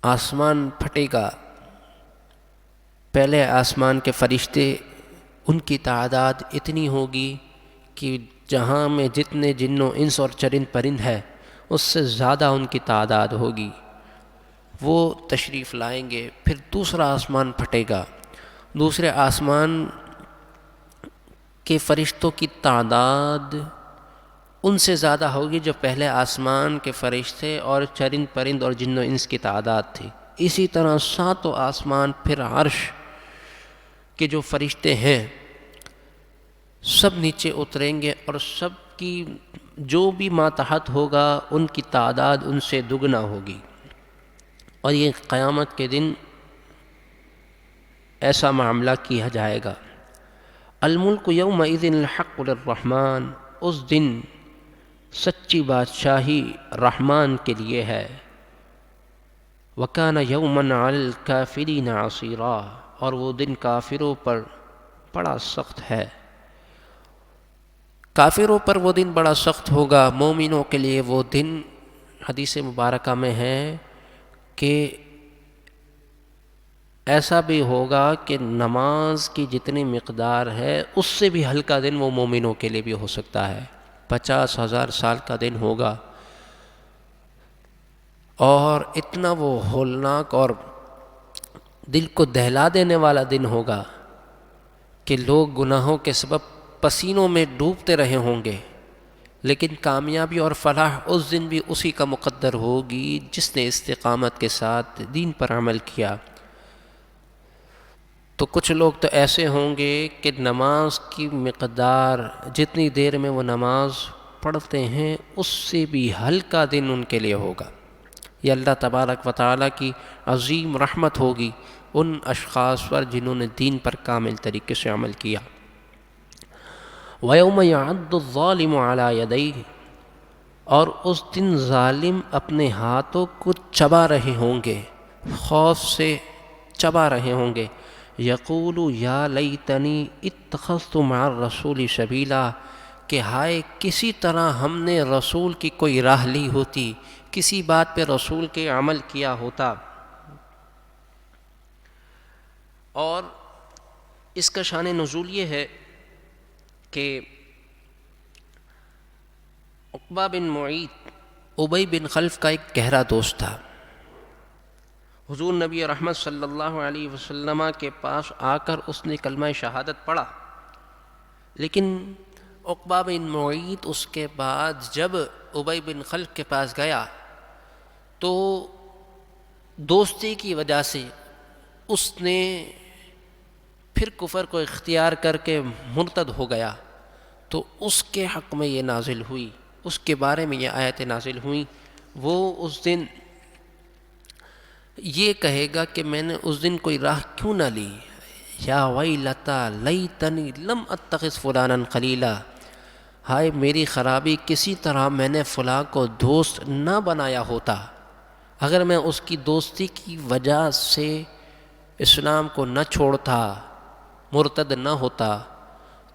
آسمان پھٹے گا، پہلے آسمان کے فرشتے، ان کی تعداد اتنی ہوگی کہ جہاں میں جتنے جن و انس اور چرند پرند ہے اس سے زیادہ ان کی تعداد ہوگی، وہ تشریف لائیں گے۔ پھر دوسرا آسمان پھٹے گا، دوسرے آسمان کے فرشتوں کی تعداد ان سے زیادہ ہوگی جو پہلے آسمان کے فرشتے اور چرند پرند اور جن و انس کی تعداد تھی۔ اسی طرح ساتوں آسمان، پھر عرش کے جو فرشتے ہیں سب نیچے اتریں گے، اور سب کی جو بھی ماتحت ہوگا ان کی تعداد ان سے دگنا ہوگی۔ اور یہ قیامت کے دن ایسا معاملہ کیا جائے گا۔ الملک یومئذ الحق للرحمن، اس دن سچی بادشاہی رحمان کے لیے ہے۔ وَكَانَ يَوْمًا عَلَى الْكَافِرِينَ عَسِيرًا، اور وہ دن کافروں پر بڑا سخت ہے۔ کافروں پر وہ دن بڑا سخت ہوگا، مومنوں کے لیے وہ دن حدیث مبارکہ میں ہے کہ ایسا بھی ہوگا کہ نماز کی جتنی مقدار ہے اس سے بھی ہلکا دن وہ مومنوں کے لیے بھی ہو سکتا ہے۔ 50,000 سال کا دن ہوگا، اور اتنا وہ ہولناک اور دل کو دہلا دینے والا دن ہوگا کہ لوگ گناہوں کے سبب پسینوں میں ڈوبتے رہے ہوں گے، لیکن کامیابی اور فلاح اس دن بھی اسی کا مقدر ہوگی جس نے استقامت کے ساتھ دین پر عمل کیا۔ تو کچھ لوگ تو ایسے ہوں گے کہ نماز کی مقدار جتنی دیر میں وہ نماز پڑھتے ہیں اس سے بھی ہلکا دن ان کے لیے ہوگا۔ یہ اللہ تبارک و تعالیٰ کی عظیم رحمت ہوگی ان اشخاص پر جنہوں نے دین پر کامل طریقے سے عمل کیا۔ وَيَوْمَ يَعَضُّ الظَّالِمُ عَلَى يَدَيْهِ، اور اس دن ظالم اپنے ہاتھوں کو چبا رہے ہوں گے، خوف سے چبا رہے ہوں گے۔ یقول یا لیتنی اتخذت مع الرسول سبیلا، کہ ہائے کسی طرح ہم نے رسول کی کوئی راہ لی ہوتی، کسی بات پہ رسول کے عمل کیا ہوتا۔ اور اس کا شان نزول یہ ہے کہ عقبہ بن معیط ابی بن خلف کا ایک گہرا دوست تھا۔ حضور نبی رحمت صلی اللہ علیہ وسلم کے پاس آ کر اس نے کلمہ شہادت پڑھا، لیکن عقبہ بن معیط اس کے بعد جب ابی بن خلف کے پاس گیا تو دوستی کی وجہ سے اس نے پھر کفر کو اختیار کر کے مرتد ہو گیا، تو اس کے حق میں یہ نازل ہوئی، اس کے بارے میں یہ آیتیں نازل ہوئیں۔ وہ اس دن یہ کہے گا کہ میں نے اس دن کوئی راہ کیوں نہ لی، یا ویلتا لیتنی لم اتخذ فلانا خلیلا، ہائے میری خرابی، کسی طرح میں نے فلاں کو دوست نہ بنایا ہوتا۔ اگر میں اس کی دوستی کی وجہ سے اسلام کو نہ چھوڑتا، مرتد نہ ہوتا،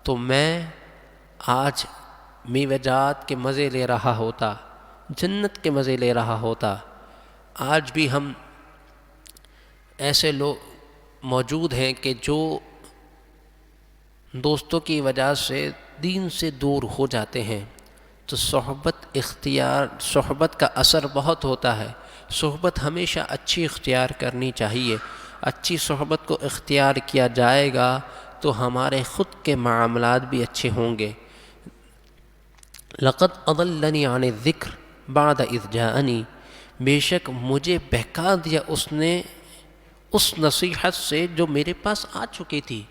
تو میں آج میوجات کے مزے لے رہا ہوتا، جنت کے مزے لے رہا ہوتا۔ آج بھی ہم ایسے لوگ موجود ہیں کہ جو دوستوں کی وجہ سے دین سے دور ہو جاتے ہیں، تو صحبت کا اثر بہت ہوتا ہے۔ صحبت ہمیشہ اچھی اختیار کرنی چاہیے، اچھی صحبت کو اختیار کیا جائے گا تو ہمارے خود کے معاملات بھی اچھے ہوں گے۔ لقد اضلنی عن الذکر بعد اذ جاءنی، بے شک مجھے بہکا دیا اس نے اس نصیحت سے جو میرے پاس آ چکی تھی۔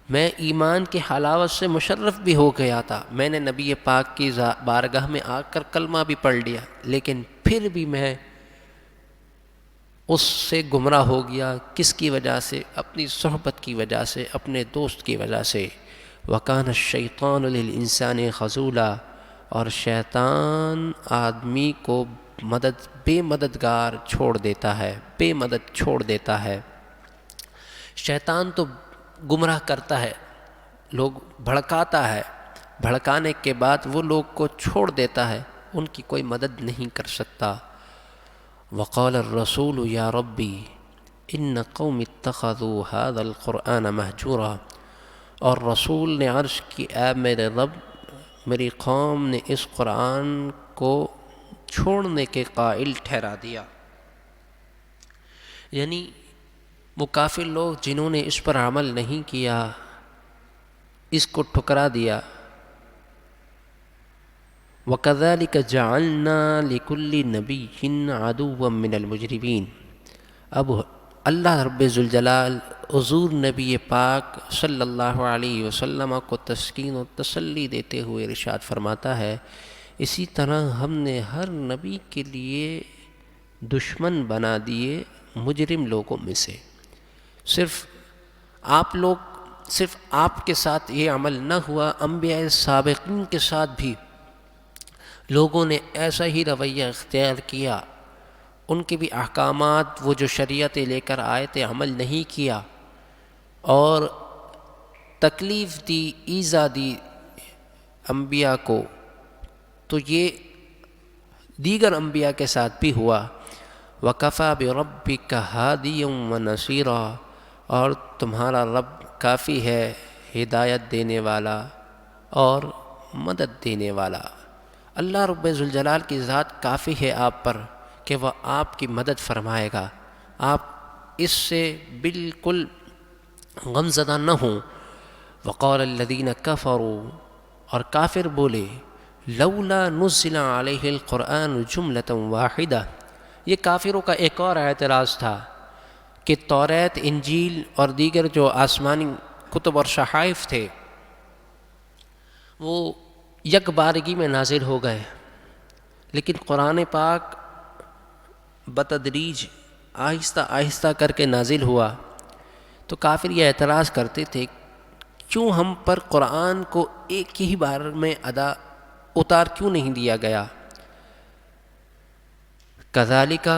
میں ایمان کی حلاوت سے مشرف بھی ہو گیا تھا، میں نے نبی پاک کی بارگاہ میں آ کر کلمہ بھی پڑھ لیا، لیکن پھر بھی میں اس سے گمراہ ہو گیا. کس کی وجہ سے؟ اپنی صحبت کی وجہ سے، اپنے دوست کی وجہ سے. وَكَانَ الشَّيْطَانُ لِلْإِنسَانِ خَذُولًا، اور شیطان آدمی کو بے مددگار چھوڑ دیتا ہے، بے مدد چھوڑ دیتا ہے. شیطان تو گمراہ کرتا ہے، لوگ بھڑکاتا ہے، بھڑکانے کے بعد وہ لوگ کو چھوڑ دیتا ہے، ان کی کوئی مدد نہیں کر سکتا. وقال الرسول یا ربی ان قوم اتخذوا هذا القرآن مہجورا، اور رسول نے عرض کی اے میرے رب، میری قوم نے اس قرآن کو چھوڑنے کے قائل ٹھہرا دیا. یعنی وہ کافر لوگ جنہوں نے اس پر عمل نہیں کیا، اس کو ٹھکرا دیا. وَكَذَلِكَ جَعَلْنَا لِكُلِّ نَبِيٍّ عَدُوًّا مِّنَ الْمُجْرِمِينَ. اب اللہ رب ذوالجلال حضور نبی پاک صلی اللہ علیہ وسلم کو تسکین و تسلی دیتے ہوئے ارشاد فرماتا ہے، اسی طرح ہم نے ہر نبی کے لیے دشمن بنا دیے مجرم لوگوں میں سے. صرف آپ کے ساتھ یہ عمل نہ ہوا، انبیاء سابقین کے ساتھ بھی لوگوں نے ایسا ہی رویہ اختیار کیا. ان کے بھی احکامات، وہ جو شریعتیں لے کر آئے تھے، عمل نہیں کیا اور تکلیف دی، ایذا دی انبیاء کو. تو یہ دیگر انبیاء کے ساتھ بھی ہوا. وَكَفَى بِرَبِّكَ هَادِيًا وَنَصِيرًا، اور تمہارا رب کافی ہے ہدایت دینے والا اور مدد دینے والا. اللہ رب ذوالجلال کی ذات کافی ہے آپ پر کہ وہ آپ کی مدد فرمائے گا. آپ اس سے بالکل غمزدہ نہ ہوں. وقال الذین کفروا، اور کافر بولے، لولا نزل علیہ القرآن جملۃ واحدہ. یہ کافروں کا ایک اور اعتراض تھا کہ توریت، انجیل اور دیگر جو آسمانی کتب اور صحائف تھے وہ یک بارگی میں نازل ہو گئے، لیکن قرآن پاک بتدریج آہستہ آہستہ کر کے نازل ہوا. تو کافر یہ اعتراض کرتے تھے، کیوں ہم پر قرآن کو ایک ہی بار میں اتار کیوں نہیں دیا گیا؟ کذالک،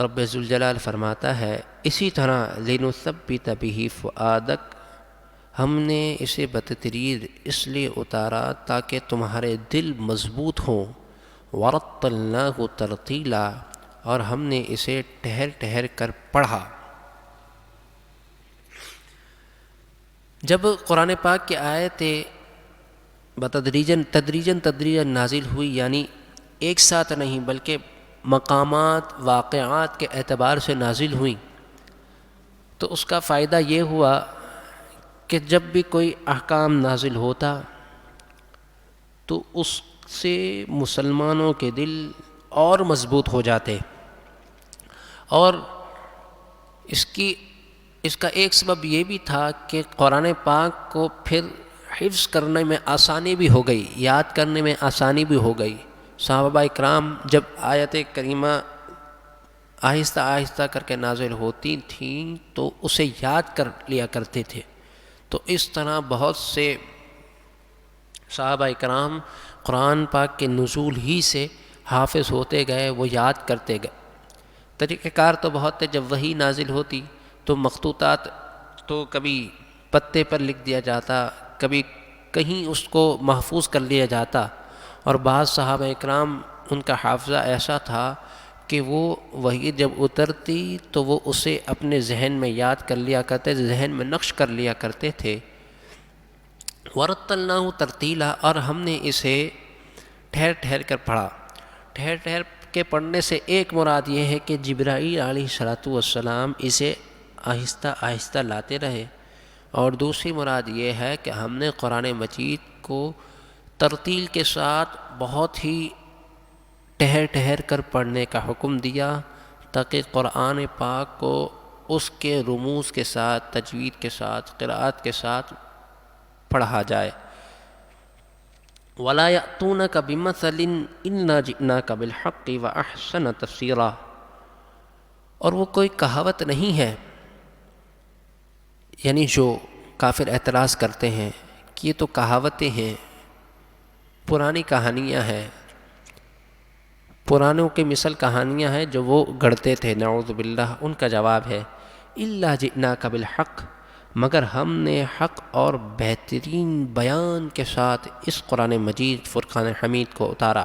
رب ذوالجلال فرماتا ہے، اسی طرح لنثبت بہ فؤادک، ہم نے اسے بتدریج اس لیے اتارا تاکہ تمہارے دل مضبوط ہوں. ورتلناہ ترتیلا، اور ہم نے اسے ٹھہر ٹھہر کر پڑھا. جب قرآن پاک کی آیتیں تدریجاً نازل ہوئی، یعنی ایک ساتھ نہیں بلکہ مقامات، واقعات کے اعتبار سے نازل ہوئیں، تو اس کا فائدہ یہ ہوا کہ جب بھی کوئی احکام نازل ہوتا تو اس سے مسلمانوں کے دل اور مضبوط ہو جاتے. اور اس کا ایک سبب یہ بھی تھا کہ قرآن پاک کو پھر حفظ کرنے میں آسانی بھی ہو گئی، یاد کرنے میں آسانی بھی ہو گئی. صحابہ کرام جب آیت کریمہ آہستہ آہستہ کر کے نازل ہوتی تھیں تو اسے یاد کر لیا کرتے تھے. تو اس طرح بہت سے صحابہ کرام قرآن پاک کے نزول ہی سے حافظ ہوتے گئے، وہ یاد کرتے گئے. طریقہ کار تو بہت تھے، جب وحی نازل ہوتی تو مخطوطات تو کبھی پتے پر لکھ دیا جاتا، کبھی کہیں اس کو محفوظ کر لیا جاتا. اور بعض صحابہ کرام ان کا حافظہ ایسا تھا کہ وہ وحی جب اترتی تو وہ اسے اپنے ذہن میں یاد کر لیا کرتے، ذہن میں نقش کر لیا کرتے تھے. ورتلناہ ترتیلا، اور ہم نے اسے ٹھہر ٹھہر کر پڑھا. ٹھہر ٹھہر کے پڑھنے سے ایک مراد یہ ہے کہ جبرائیل علیہ السلام اسے آہستہ آہستہ لاتے رہے، اور دوسری مراد یہ ہے کہ ہم نے قرآن مجید کو ترتیل کے ساتھ بہت ہی ٹھہر ٹھہر کر پڑھنے کا حکم دیا تاکہ قرآن پاک کو اس کے رموز کے ساتھ، تجوید کے ساتھ، قراءت کے ساتھ پڑھا جائے. وَلَا يَأْتُونَكَ بِمَثَلٍ إِلَّا جِئْنَاكَ بِالْحَقِّ وَأَحْسَنَ تَفْسِيرًا، اور وہ کوئی کہاوت نہیں ہے، یعنی جو کافر اعتراض کرتے ہیں کہ یہ تو کہاوتیں ہیں، پرانی کہانیاں ہیں، پرانوں کے مثل کہانیاں ہیں جو وہ گڑھتے تھے، نعوذ باللہ، ان کا جواب ہے الا جئناک بالحق، مگر ہم نے حق اور بہترین بیان کے ساتھ اس قرآن مجید فرقان حمید کو اتارا۔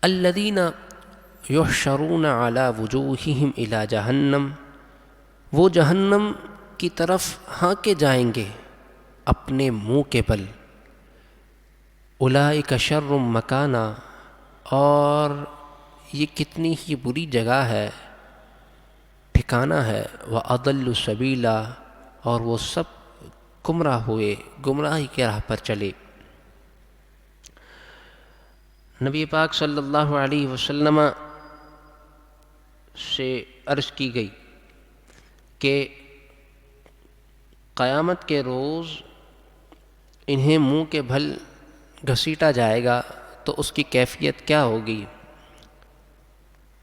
الذین یحشرون علی وجوہہم الی جہنم، وہ جہنم کی طرف ہانکے جائیں گے اپنے منہ کے بل۔ اولئک شر مکانا، اور یہ کتنی ہی بری جگہ ہے، ٹھکانہ ہے، وَأَضَلُّ سَبِيلًا، اور وہ سب گمراہ ہوئے، گمراہی کے راہ پر چلے۔ نبی پاک صلی اللہ علیہ وسلم سے عرض کی گئی کہ قیامت کے روز انہیں منہ کے بھل گھسیٹا جائے گا تو اس کی کیفیت کیا ہوگی؟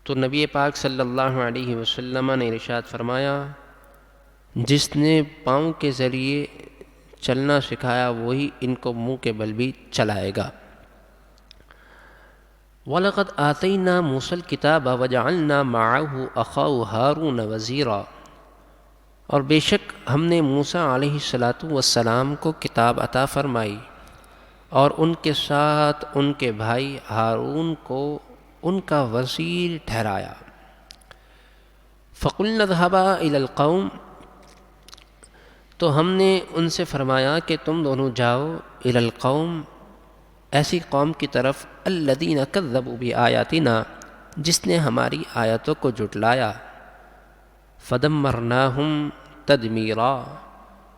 تو نبی پاک صلی اللہ علیہ وسلم نے ارشاد فرمایا، جس نے پاؤں کے ذریعے چلنا سکھایا وہی ان کو منہ کے بل بھی چلائے گا۔ وَلَقَدْ آتَيْنَا مُوسَى الْكِتَابَ وَجَعَلْنَا مَعَهُ أَخَاهُ هَارُونَ وَزِيرًا، اور بے شک ہم نے موسیٰ علیہ السلام کو کتاب عطا فرمائی اور ان کے ساتھ ان کے بھائی ہارون کو ان کا وزیر ٹھہرایا۔ فَقُلْنَا اذْهَبَا إِلَى الْقَوْمِ، تو ہم نے ان سے فرمایا کہ تم دونوں جاؤ إِلَى الْقَوْمِ، ایسی قوم کی طرف، الَّذِينَ كَذَّبُوا بِآيَاتِنَا، جس نے ہماری آیتوں کو جھٹلایا، فَدَمَّرْنَاهُمْ تَدْمِيرًا،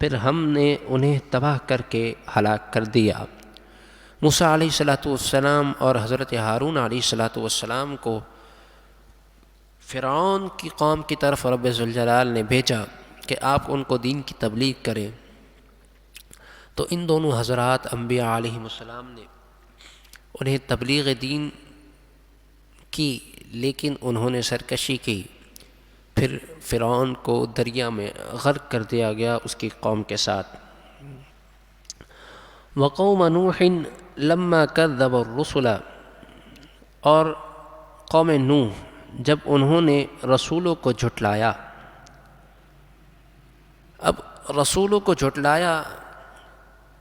پھر ہم نے انہیں تباہ کر کے ہلاک کر دیا۔ موسیٰ علیہ السلام اور حضرت ہارون علیہ السلام کو فرعون کی قوم کی طرف رب ذوالجلال نے بھیجا کہ آپ ان کو دین کی تبلیغ کریں، تو ان دونوں حضرات انبیاء علیہ السلام نے انہیں تبلیغ دین کی، لیکن انہوں نے سرکشی کی، پھر فرعون کو دریا میں غرق کر دیا گیا اس کی قوم کے ساتھ۔ وقوم نوح لما کذب الرسل، اور قوم نوح جب انہوں نے رسولوں کو جھٹلایا۔ اب رسولوں کو جھٹلایا،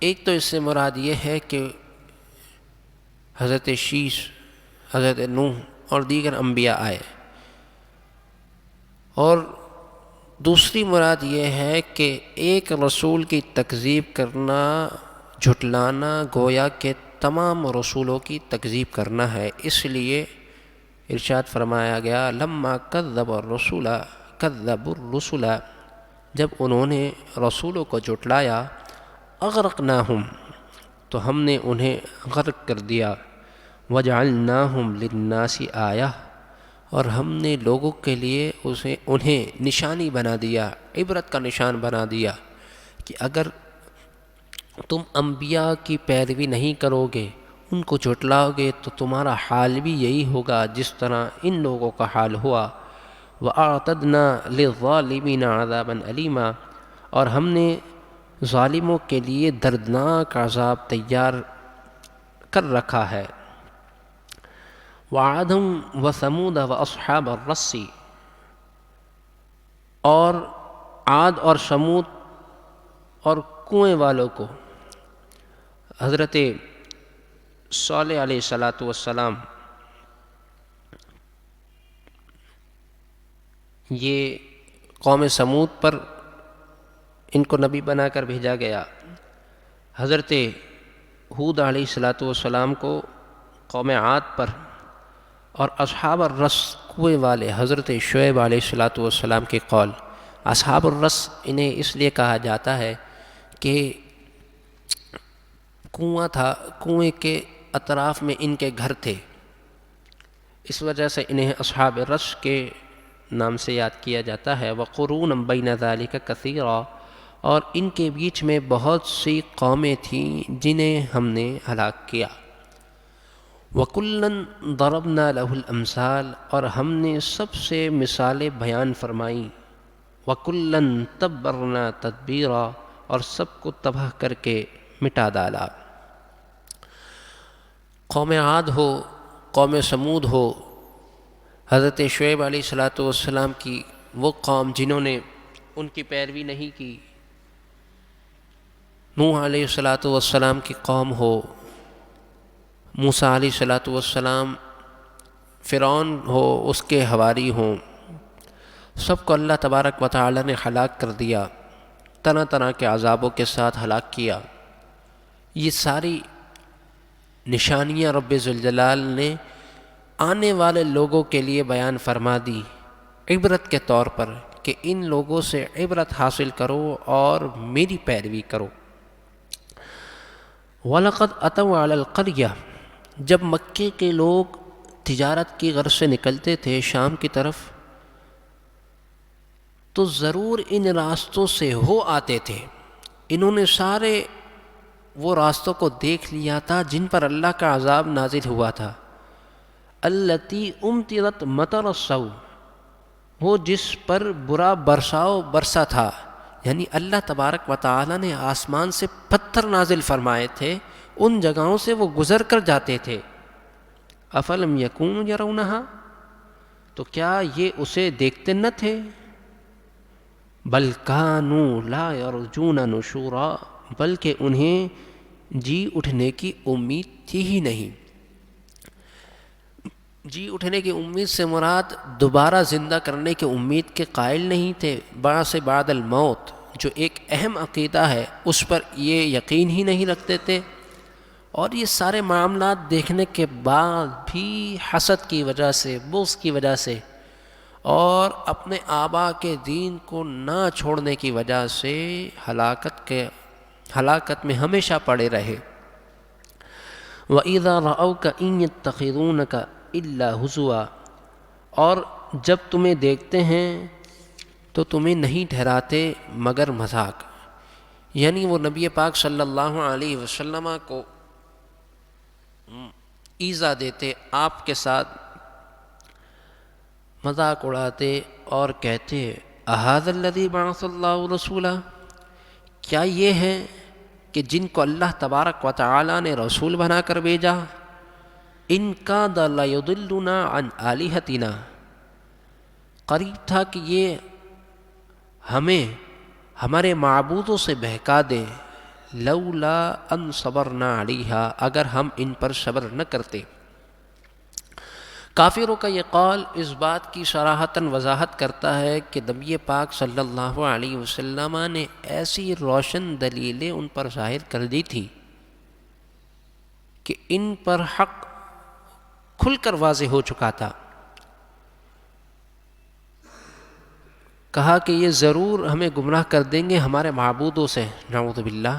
ایک تو اس سے مراد یہ ہے کہ حضرت شیش، حضرت نوح اور دیگر انبیاء آئے، اور دوسری مراد یہ ہے کہ ایک رسول کی تکذیب کرنا، جھٹلانا، گویا کہ تمام رسولوں کی تکذیب کرنا ہے۔ اس لیے ارشاد فرمایا گیا لما کذب الرسول، کذبوا الرسل، جب انہوں نے رسولوں کو جھٹلایا، اغرقناہم، تو ہم نے انہیں غرق کر دیا، وجعلناہم للناس آیہ، اور ہم نے لوگوں کے لیے انہیں نشانی بنا دیا، عبرت کا نشان بنا دیا کہ اگر تم انبیاء کی پیروی نہیں کرو گے، ان کو جھٹلاؤ گے، تو تمہارا حال بھی یہی ہوگا جس طرح ان لوگوں کا حال ہوا۔ وَأَعْتَدْنَا لِلظَّالِمِينَ عَذَابًا أَلِيمًا، اور ہم نے ظالموں کے لیے دردناک عذاب تیار کر رکھا ہے۔ وَعَادٌ وَثَمُودَ وَأَصْحَابَ الرَّسِّ، اور عاد اور سمود اور کنویں والوں کو، حضرت صالح علیہ السلام، یہ قوم سمود پر ان کو نبی بنا کر بھیجا گیا۔ حضرت ہود علیہ السلام کو قوم عاد پر، اور اصحاب الرس کنویں والے حضرت شعیب علیہ السلام کے قول۔ اصحاب الرس انہیں اس لیے کہا جاتا ہے کہ کنواں تھا، کنویں کے اطراف میں ان کے گھر تھے، اس وجہ سے انہیں اصحاب الرس کے نام سے یاد کیا جاتا ہے۔ وَقُرُونًا بَيْنَ ذَلِكَ كَثِيرًا، اور ان کے بیچ میں بہت سی قومیں تھیں جنہیں ہم نے ہلاک کیا۔ وَكُلًّا ضَرَبْنَا لَهُ الْأَمْثَالَ، اور ہم نے سب سے مثالیں بیان فرمائیں. وَكُلًّا تَبَّرْنَا تَتْبِيرًا، اور سب کو تباہ کر کے مٹا ڈالا. قوم عاد ہو، قوم سمود ہو، حضرت شعیب علیہ السلام کی وہ قوم جنہوں نے ان کی پیروی نہیں کی، نوح علیہ السلام کی قوم ہو، موسیٰ علیہ السلام، فرعون ہو، اس کے حواری ہوں، سب کو اللہ تبارک و تعالی نے ہلاک کر دیا، طرح طرح کے عذابوں کے ساتھ ہلاک کیا. یہ ساری نشانیاں رب ذوالجلال نے آنے والے لوگوں کے لیے بیان فرما دی عبرت کے طور پر، کہ ان لوگوں سے عبرت حاصل کرو اور میری پیروی کرو. وَلَقَدْ أَتَوْا عَلَى الْقَرْيَةِ، جب مکے کے لوگ تجارت کی غرض سے نکلتے تھے شام کی طرف، تو ضرور ان راستوں سے ہو آتے تھے. انہوں نے سارے وہ راستوں کو دیکھ لیا تھا جن پر اللہ کا عذاب نازل ہوا تھا. التی امطرت مطر السوء، وہ جس پر برا برساؤ برسا تھا، یعنی اللہ تبارک و تعالی نے آسمان سے پتھر نازل فرمائے تھے، ان جگہوں سے وہ گزر کر جاتے تھے. افلم یکونوا یرونہا، تو کیا یہ اسے دیکھتے نہ تھے؟ بل کانوا لا یرجون نشورا، بلکہ انہیں جی اٹھنے کی امید تھی ہی نہیں. جی اٹھنے کی امید سے مراد دوبارہ زندہ کرنے کی امید کے قائل نہیں تھے. بعث بعد الموت جو ایک اہم عقیدہ ہے اس پر یہ یقین ہی نہیں رکھتے تھے. اور یہ سارے معاملات دیکھنے کے بعد بھی حسد کی وجہ سے، بغض کی وجہ سے، اور اپنے آبا کے دین کو نہ چھوڑنے کی وجہ سے ہلاکت میں ہمیشہ پڑے رہے. وَإِذَا رَأَوْكَ إِن يَتَّخِذُونَكَ إِلَّا هُزُوًا، اور جب تمہیں دیکھتے ہیں تو تمہیں نہیں ٹھہراتے مگر مذاق. یعنی وہ نبی پاک صلی اللہ علیہ وسلم کو ایذا دیتے، آپ کے ساتھ مذاق اڑاتے اور کہتے اَهَذَا الَّذِي بَعَثَ اللَّهُ رَسُولًا، کیا یہ ہیں کہ جن کو اللہ تبارک و تعالی نے رسول بنا کر بھیجا. ان کاد لیضلنا عن آلہتنا، قریب تھا کہ یہ ہمیں ہمارے معبودوں سے بہکا دیں. لولا ان صبرنا علیہا، اگر ہم ان پر صبر نہ کرتے. کافروں کا یہ قول اس بات کی صراحتاً وضاحت کرتا ہے کہ نبی پاک صلی اللہ علیہ وسلم نے ایسی روشن دلیلیں ان پر ظاہر کر دی تھی کہ ان پر حق کھل کر واضح ہو چکا تھا. کہا کہ یہ ضرور ہمیں گمراہ کر دیں گے ہمارے معبودوں سے، نعوذ باللہ،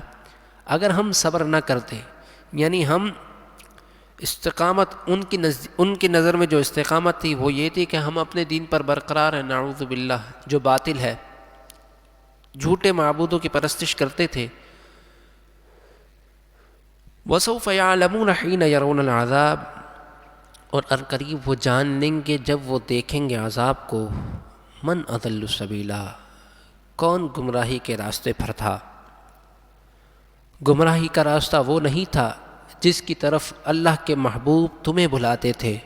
اگر ہم صبر نہ کرتے. یعنی ہم استقامت، ان کی نظر میں جو استقامت تھی وہ یہ تھی کہ ہم اپنے دین پر برقرار ہیں، نعوذ باللہ، جو باطل ہے، جھوٹے معبودوں کی پرستش کرتے تھے. وَسَوْفَ يَعْلَمُونَ حِينَ يَرَوْنَ الْعَذَابَ، اور عنقریب وہ جان لیں گے جب وہ دیکھیں گے عذاب کو. من اضل سبیلا، کون گمراہی کے راستے پر تھا. گمراہی کا راستہ وہ نہیں تھا جس کی طرف اللہ کے محبوب تمہیں بلاتے تھے.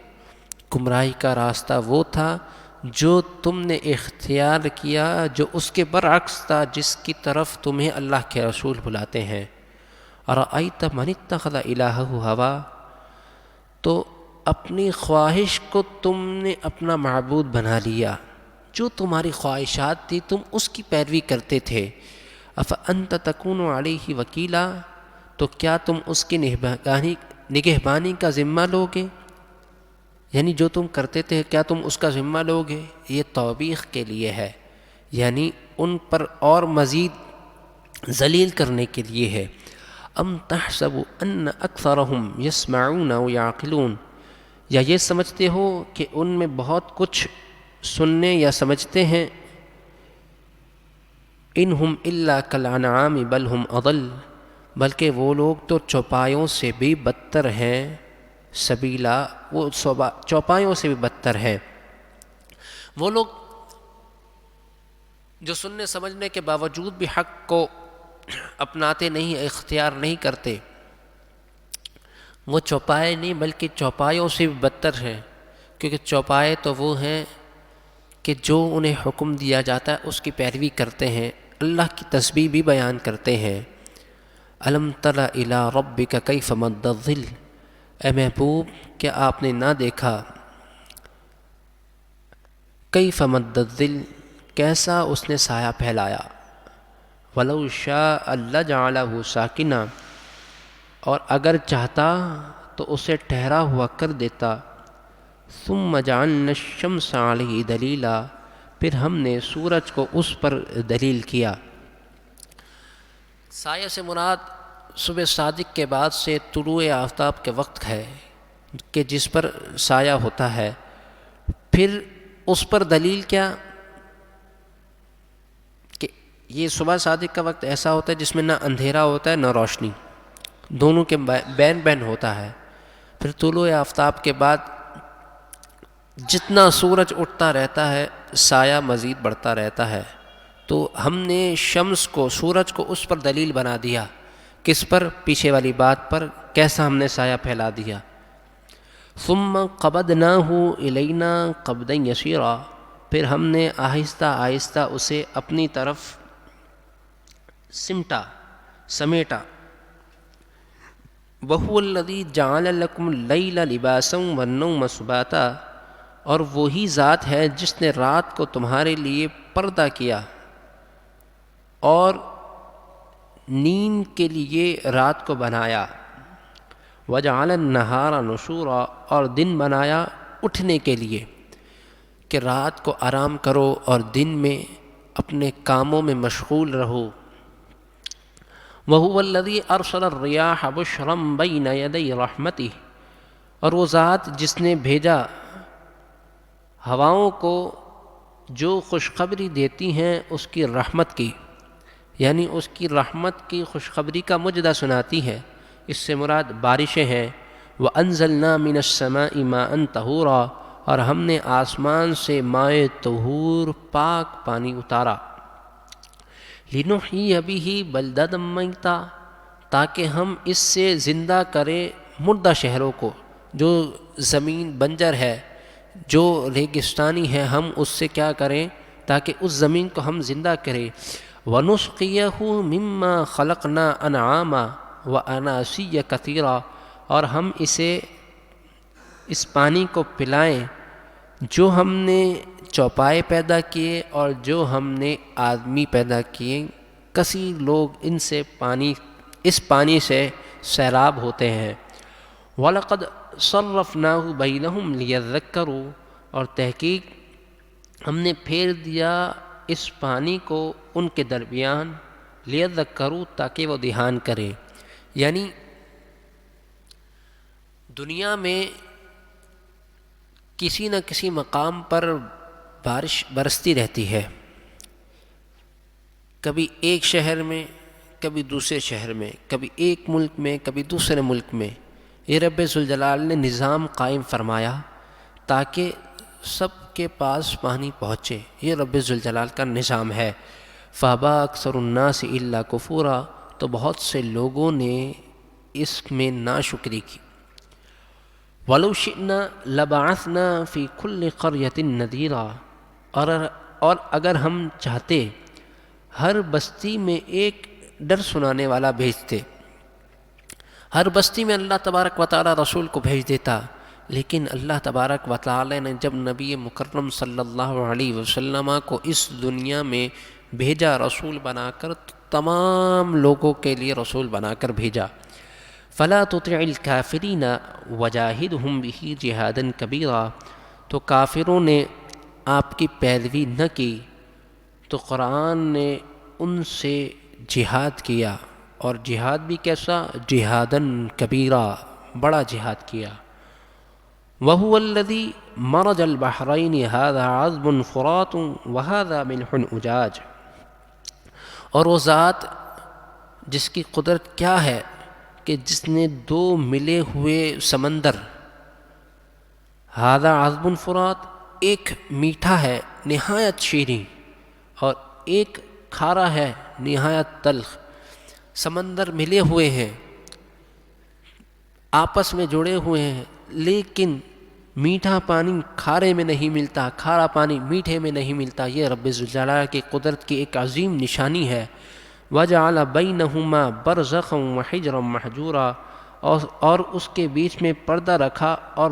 گمراہی کا راستہ وہ تھا جو تم نے اختیار کیا، جو اس کے برعکس تھا جس کی طرف تمہیں اللہ کے رسول بلاتے ہیں. اَرَأَيْتَ مَنِ اتَّخَذَ إِلَٰهَهُ هَوَىٰ، تو اپنی خواہش کو تم نے اپنا معبود بنا لیا، جو تمہاری خواہشات تھی تم اس کی پیروی کرتے تھے. أَفَأَنْتَ تَكُونُ عَلَيْهِ وَكِيلًا، تو کیا تم اس کی نگہبانی کا ذمہ لوگے؟ یعنی جو تم کرتے تھے کیا تم اس کا ذمہ لوگے؟ یہ توبیخ کے لیے ہے، یعنی ان پر اور مزید ذلیل کرنے کے لیے ہے. ام تحسب ان اکثرهم یسمعون و یعقلون، یا یہ سمجھتے ہو کہ ان میں بہت کچھ سننے یا سمجھتے ہیں. انہم الا کالانعام بل ہم اضل، بلکہ وہ لوگ تو چوپایوں سے بھی بدتر ہیں، سبیلا، وہ چوپایوں سے بھی بدتر ہے۔ وہ لوگ جو سننے سمجھنے کے باوجود بھی حق کو اپناتے نہیں، اختیار نہیں کرتے، وہ چوپائے نہیں بلکہ چوپایوں سے بھی بدتر ہیں، کیونکہ چوپائے تو وہ ہیں کہ جو انہیں حکم دیا جاتا ہے اس کی پیروی کرتے ہیں، اللہ کی تسبیح بھی بیان کرتے ہیں۔ الم تر الی ربک کیف مد الظل، اے محبوب کیا آپ نے نہ دیکھا کیف مد الظل، کیسا اس نے سایہ پھیلایا، ولو شاء لجعلہ ساکنا، اور اگر چاہتا تو اسے ٹھہرا ہوا کر دیتا، ثم جعلنا الشمس علیہ دلیلا، پھر ہم نے سورج کو اس پر دلیل کیا۔ سایہ سے مراد صبح صادق کے بعد سے طلوع آفتاب کے وقت ہے کہ جس پر سایہ ہوتا ہے، پھر اس پر دلیل کیا کہ یہ صبح صادق کا وقت ایسا ہوتا ہے جس میں نہ اندھیرا ہوتا ہے نہ روشنی، دونوں کے بین بین ہوتا ہے۔ پھر طلوع آفتاب کے بعد جتنا سورج اٹھتا رہتا ہے سایہ مزید بڑھتا رہتا ہے، تو ہم نے شمس کو، سورج کو اس پر دلیل بنا دیا، کس پر؟ پیچھے والی بات پر، کیسا ہم نے سایہ پھیلا دیا۔ ثم قبضناہ الینا قبضا یسیرا، پھر ہم نے آہستہ آہستہ اسے اپنی طرف سمیٹا۔ وَهُوَ الَّذِي جَعَلَ لَكُمُ اللَّيْلَ لِبَاسًا وَالنَّوْمَ سُبَاتًا، اور وہی ذات ہے جس نے رات کو تمہارے لیے پردہ کیا اور نیند کے لیے رات کو بنایا۔ وَجَعَلَ النَّهَارَ نُشُورًا، اور دن بنایا اٹھنے کے لیے کہ رات کو آرام کرو اور دن میں اپنے کاموں میں مشغول رہو۔ وَهُوَ الَّذِي أَرْسَلَ الرِّيَاحَ بُشْرًا بَيْنَ يَدَيْ رَحْمَتِهِ، اور وہ ذات جس نے بھیجا ہواؤں کو جو خوشخبری دیتی ہیں اس کی رحمت کی، یعنی اس کی رحمت کی خوشخبری کا مجدہ سناتی ہے، اس سے مراد بارشیں ہیں۔ وَأَنزَلْنَا مِنَ السَّمَاءِ مَاءً طَهُورًا، اور ہم نے آسمان سے مائع طہور پاک پانی اتارا۔ لِنُحْيِيَ بِهِ بَلْدَةً مَّيْتًا، تاکہ ہم اس سے زندہ کریں مردہ شہروں کو، جو زمین بنجر ہے، جو ریگستانی ہے، ہم اس سے کیا کریں تاکہ اس زمین کو ہم زندہ کریں۔ وَنُسْقِيَهُ مِمَّا خَلَقْنَا أَنْعَامًا وَأَنَاسِيَّ كَثِيرًا، اور ہم اسے اس پانی کو پلائیں جو ہم نے چوپائے پیدا کیے اور جو ہم نے آدمی پیدا کیے، کثیر لوگ اس پانی سے سیراب ہوتے ہیں۔ وَلَقَدْ صَرَّفْنَاهُ بَيْنَهُمْ لِيَذَّكَّرُوا، اور تحقیق ہم نے پھیر دیا اس پانی کو ان کے درمیان، لِيَذَّكَّرُوا، تاکہ وہ دھیان کریں۔ یعنی دنیا میں کسی نہ کسی مقام پر بارش برستی رہتی ہے، کبھی ایک شہر میں، کبھی دوسرے شہر میں، کبھی ایک ملک میں، کبھی دوسرے ملک میں۔ یہ رب ذوالجلال نے نظام قائم فرمایا تاکہ سب کے پاس پانی پہنچے، یہ رب ذوالجلال کا نظام ہے۔ فَأَبَىٰ أَكْثَرُ النَّاسِ إِلَّا كُفُورًا، تو بہت سے لوگوں نے اس میں ناشکری کی۔ وَلَوْ شِئْنَا لَبَعَثْنَا فِي كُلِّ قَرْيَةٍ نَذِيرًا، اور اگر ہم چاہتے ہر بستی میں ایک ڈر سنانے والا بھیجتے، ہر بستی میں اللہ تبارک و تعالی رسول کو بھیج دیتا، لیکن اللہ تبارک و تعالی نے جب نبی مکرم صلی اللہ علیہ وسلم کو اس دنیا میں بھیجا رسول بنا کر، تو تمام لوگوں کے لیے رسول بنا کر بھیجا۔ فَلَا تُطِعِ الْكَافِرِينَ وَجَاهِدْهُمْ بِهِ جِهَادًا كَبِيرًا، تو کافروں نے آپ کی پیروی نہ کی تو قرآن نے ان سے جہاد کیا، اور جہاد بھی کیسا؟ جہاداً کبیرہ، بڑا جہاد کیا۔ وَهُوَ الَّذِي مَرَجَ الْبَحْرَيْنِ هَذَا عَذْبٌ فُرَاتٌ وَهَذَا مِلْحٌ أُجَاجٌ، اور وہ ذات جس کی قدرت کیا ہے کہ جس نے دو ملے ہوئے سمندر ھذا عذب فرات، ایک میٹھا ہے نہایت شیریں، اور ایک کھارا ہے نہایت تلخ۔ سمندر ملے ہوئے ہیں، آپس میں جڑے ہوئے ہیں، لیکن میٹھا پانی کھارے میں نہیں ملتا، کھارا پانی میٹھے میں نہیں ملتا۔ یہ رب ذوالجلال کی قدرت کی ایک عظیم نشانی ہے۔ وَجَعَلَ بَيْنَهُمَا بَرْزَخًا وَحِجْرًا مَحْجُورًا، اور اس کے بیچ میں پردہ رکھا اور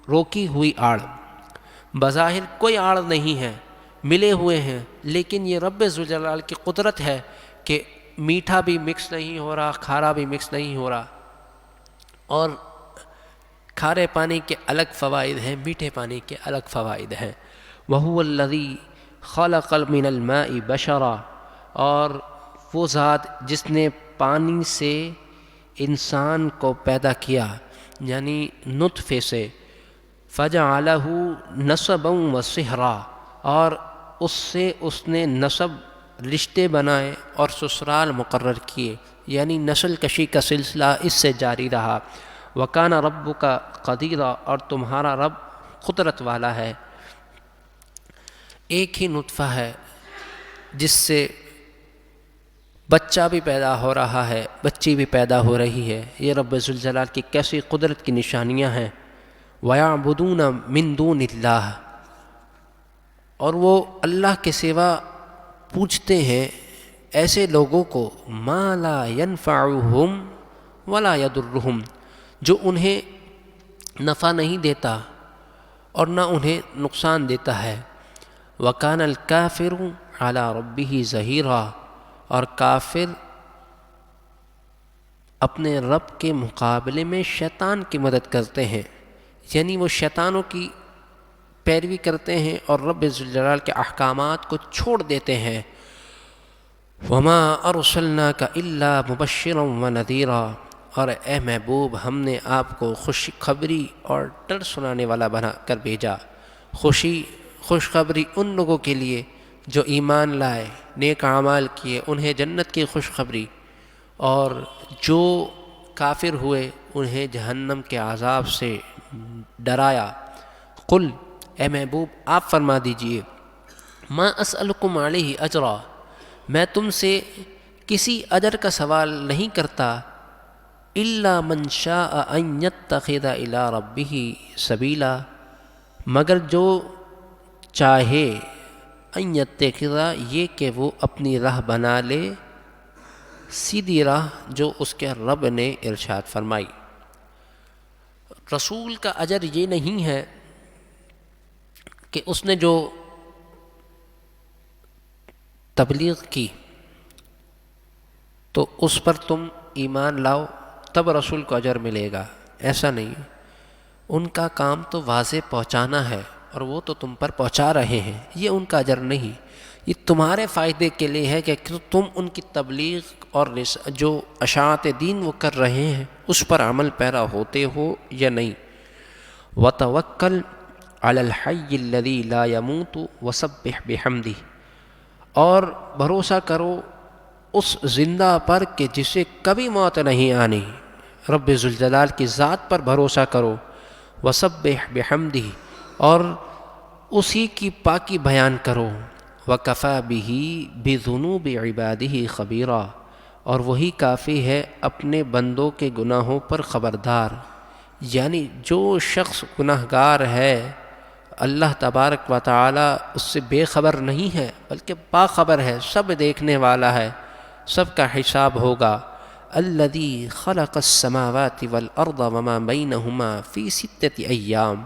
روکی ہوئی آڑ۔ بظاہر کوئی آڑ نہیں ہے، ملے ہوئے ہیں، لیکن یہ رب ذوالجلال کی قدرت ہے کہ میٹھا بھی مکس نہیں ہو رہا، کھارا بھی مکس نہیں ہو رہا۔ اور کھارے پانی کے الگ فوائد ہیں، میٹھے پانی کے الگ فوائد ہیں۔ وَهُوَ الَّذِي خَلَقَ مِنَ الْمَاءِ بَشَرًا، اور وہ ذات جس نے پانی سے انسان کو پیدا کیا، یعنی نطفے سے۔ فَجَعَلَهُ نَسَبًا وَصِهْرًا، اور اس سے اس نے نسب رشتے بنائے اور سسرال مقرر کیے، یعنی نسل کشی کا سلسلہ اس سے جاری رہا۔ وَكَانَ رَبُّكَ قَدِيرًا، اور تمہارا رب قدرت والا ہے۔ ایک ہی نطفہ ہے جس سے بچہ بھی پیدا ہو رہا ہے، بچی بھی پیدا ہو رہی ہے۔ یہ رب ذوالجلال کی کیسی قدرت کی نشانیاں ہیں۔ وَيَعْبُدُونَ مِن دُونِ اللَّهِ، اور وہ اللہ کے سوا پوچھتے ہیں ایسے لوگوں کو، مَا لَا يَنفَعُهُمْ وَلَا يَضُرُّهُمْ، جو انہیں نفع نہیں دیتا اور نہ انہیں نقصان دیتا ہے۔ وَكَانَ الْكَافِرُ عَلَى رَبِّهِ ظَهِيرًا، اور کافر اپنے رب کے مقابلے میں شیطان کی مدد کرتے ہیں، یعنی وہ شیطانوں کی پیروی کرتے ہیں اور رب ذوالجلال کے احکامات کو چھوڑ دیتے ہیں۔ وَمَا أَرْسَلْنَاكَ إِلَّا مُبَشِّرًا وَنَذِيرًا، اور اے محبوب ہم نے آپ کو خوشخبری اور ڈر سنانے والا بنا کر بھیجا۔ خوشخبری ان لوگوں کے لیے جو ایمان لائے، نیک اعمال کیے، انہیں جنت کی خوشخبری، اور جو کافر ہوئے انہیں جہنم کے عذاب سے ڈرایا۔ قل، اے محبوب آپ فرما دیجئے، ما اسألکم علیہ اجرا، میں تم سے کسی اجر کا سوال نہیں کرتا، الا من شاء ان یتخذ الی ربہ سبیلا، مگر جو چاہے، ان یتخذ، یہ کہ وہ اپنی راہ بنا لے، سیدھی راہ جو اس کے رب نے ارشاد فرمائی۔ رسول کا اجر یہ نہیں ہے کہ اس نے جو تبلیغ کی تو اس پر تم ایمان لاؤ تب رسول کو اجر ملے گا، ایسا نہیں۔ ان کا کام تو واضح پہنچانا ہے اور وہ تو تم پر پہنچا رہے ہیں، یہ ان کا اجر نہیں، یہ تمہارے فائدے کے لیے ہے کہ تم ان کی تبلیغ اور جو اشاعت دین وہ کر رہے ہیں اس پر عمل پیرا ہوتے ہو یا نہیں۔ وَتَوَكَّلْ عَلَى الْحَيِّ الَّذِي لَا يَمُوتُ وَسَبِّحْ بِحَمْدِهِ، اور بھروسہ کرو اس زندہ پر کہ جسے کبھی موت نہیں آنی، رب ذوالجلال کی ذات پر بھروسہ کرو۔ وَسَبِّحْ بِحَمْدِهِ، اور اسی کی پاکی بیان کرو۔ وَكَفَى بِهِ بِذُنُوبِ عِبَادِهِ خَبِيرًا، اور وہی کافی ہے اپنے بندوں کے گناہوں پر خبردار، یعنی جو شخص گناہگار ہے اللہ تبارک و تعالی اس سے بے خبر نہیں ہے بلکہ باخبر ہے، سب دیکھنے والا ہے، سب کا حساب ہوگا۔ الذی خلق السماوات والارض وما بینہما فی 6 ایام،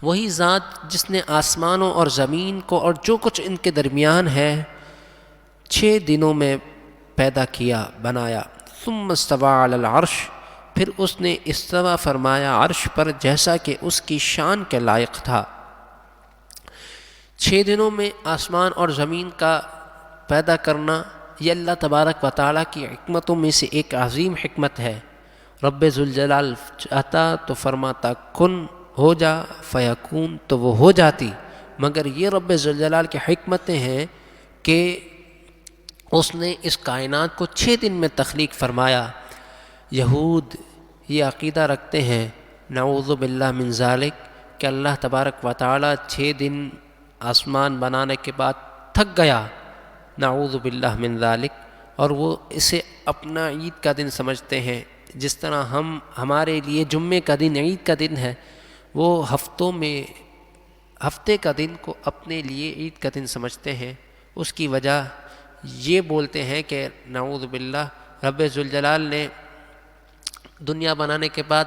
وہی ذات جس نے آسمانوں اور زمین کو اور جو کچھ ان کے درمیان ہے 6 دنوں میں پیدا کیا، بنایا۔ ثم استوى علی العرش، پھر اس نے استوا فرمایا عرش پر جیسا کہ اس کی شان کے لائق تھا۔ 6 دنوں میں آسمان اور زمین کا پیدا کرنا یہ اللہ تبارک و تعالیٰ کی حکمتوں میں سے ایک عظیم حکمت ہے۔ رب ذوالجلال چاہتا تو فرماتا کن ہو جا فیکون، تو وہ ہو جاتی، مگر یہ رب ذوالجلال کی حکمتیں ہیں کہ اس نے اس کائنات کو 6 دن میں تخلیق فرمایا۔ یہود یہ عقیدہ رکھتے ہیں نعوذ باللہ من ذالک کہ اللہ تبارک و تعالی 6 دن آسمان بنانے کے بعد تھک گیا، نعوذ باللہ من ذالک، اور وہ اسے اپنا عید کا دن سمجھتے ہیں، جس طرح ہمارے لیے جمعے کا دن عید کا دن ہے، وہ ہفتے کا دن کو اپنے لیے عید کا دن سمجھتے ہیں۔ اس کی وجہ یہ بولتے ہیں کہ نعوذ باللہ رب ذوالجلال نے دنیا بنانے کے بعد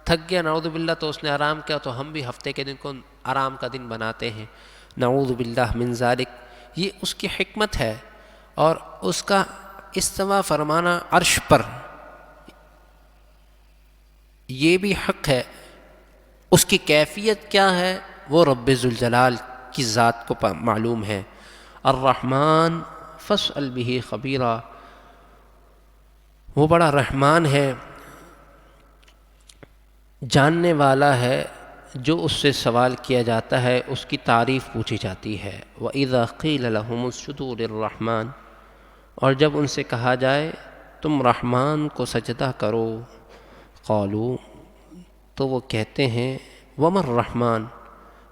تھک گیا، نعوذ باللہ، تو اس نے آرام کیا، تو ہم بھی ہفتے کے دن کو آرام کا دن بناتے ہیں، نعوذ باللہ من ذالک۔ یہ اس کی حکمت ہے، اور اس کا استوا فرمانا عرش پر یہ بھی حق ہے۔ اس کی کیفیت کیا ہے وہ رب ذوالجلال کی ذات کو معلوم ہے۔ الرحمن فاسأل به خبیرا، وہ بڑا رحمان ہے، جاننے والا ہے، جو اس سے سوال کیا جاتا ہے اس کی تعریف پوچھی جاتی ہے۔ وَإِذَا قِيلَ لَهُمُ اسْجُدُوا لِلرَّحْمَنِ، اور جب ان سے کہا جائے تم رحمان کو سجدہ کرو، قالوا، تو وہ کہتے ہیں وَمَا الرَّحْمَنُ،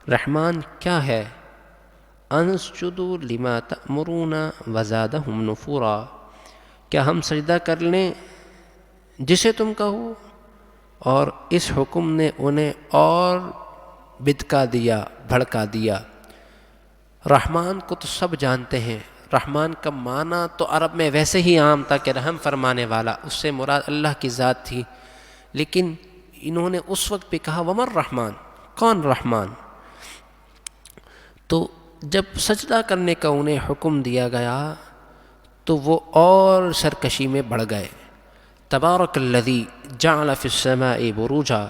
رحمان کیا ہے، أَنَسْجُدُوا لِمَا تَأْمُرُونَ وَزَادَهُمْ نُفُورًا، کیا ہم سجدہ کر لیں جسے تم کہو، اور اس حکم نے انہیں اور بدکا دیا، بھڑکا دیا۔ رحمان کو تو سب جانتے ہیں، رحمان کا معنی تو عرب میں ویسے ہی عام تھا کہ رحم فرمانے والا، اس سے مراد اللہ کی ذات تھی، لیکن انہوں نے اس وقت بھی کہا وَمَا الرحمن، کون رحمان؟ تو جب سجدہ کرنے کا انہیں حکم دیا گیا تو وہ اور سرکشی میں بڑھ گئے۔ تبارک الذی جعل فی السماء بروجا،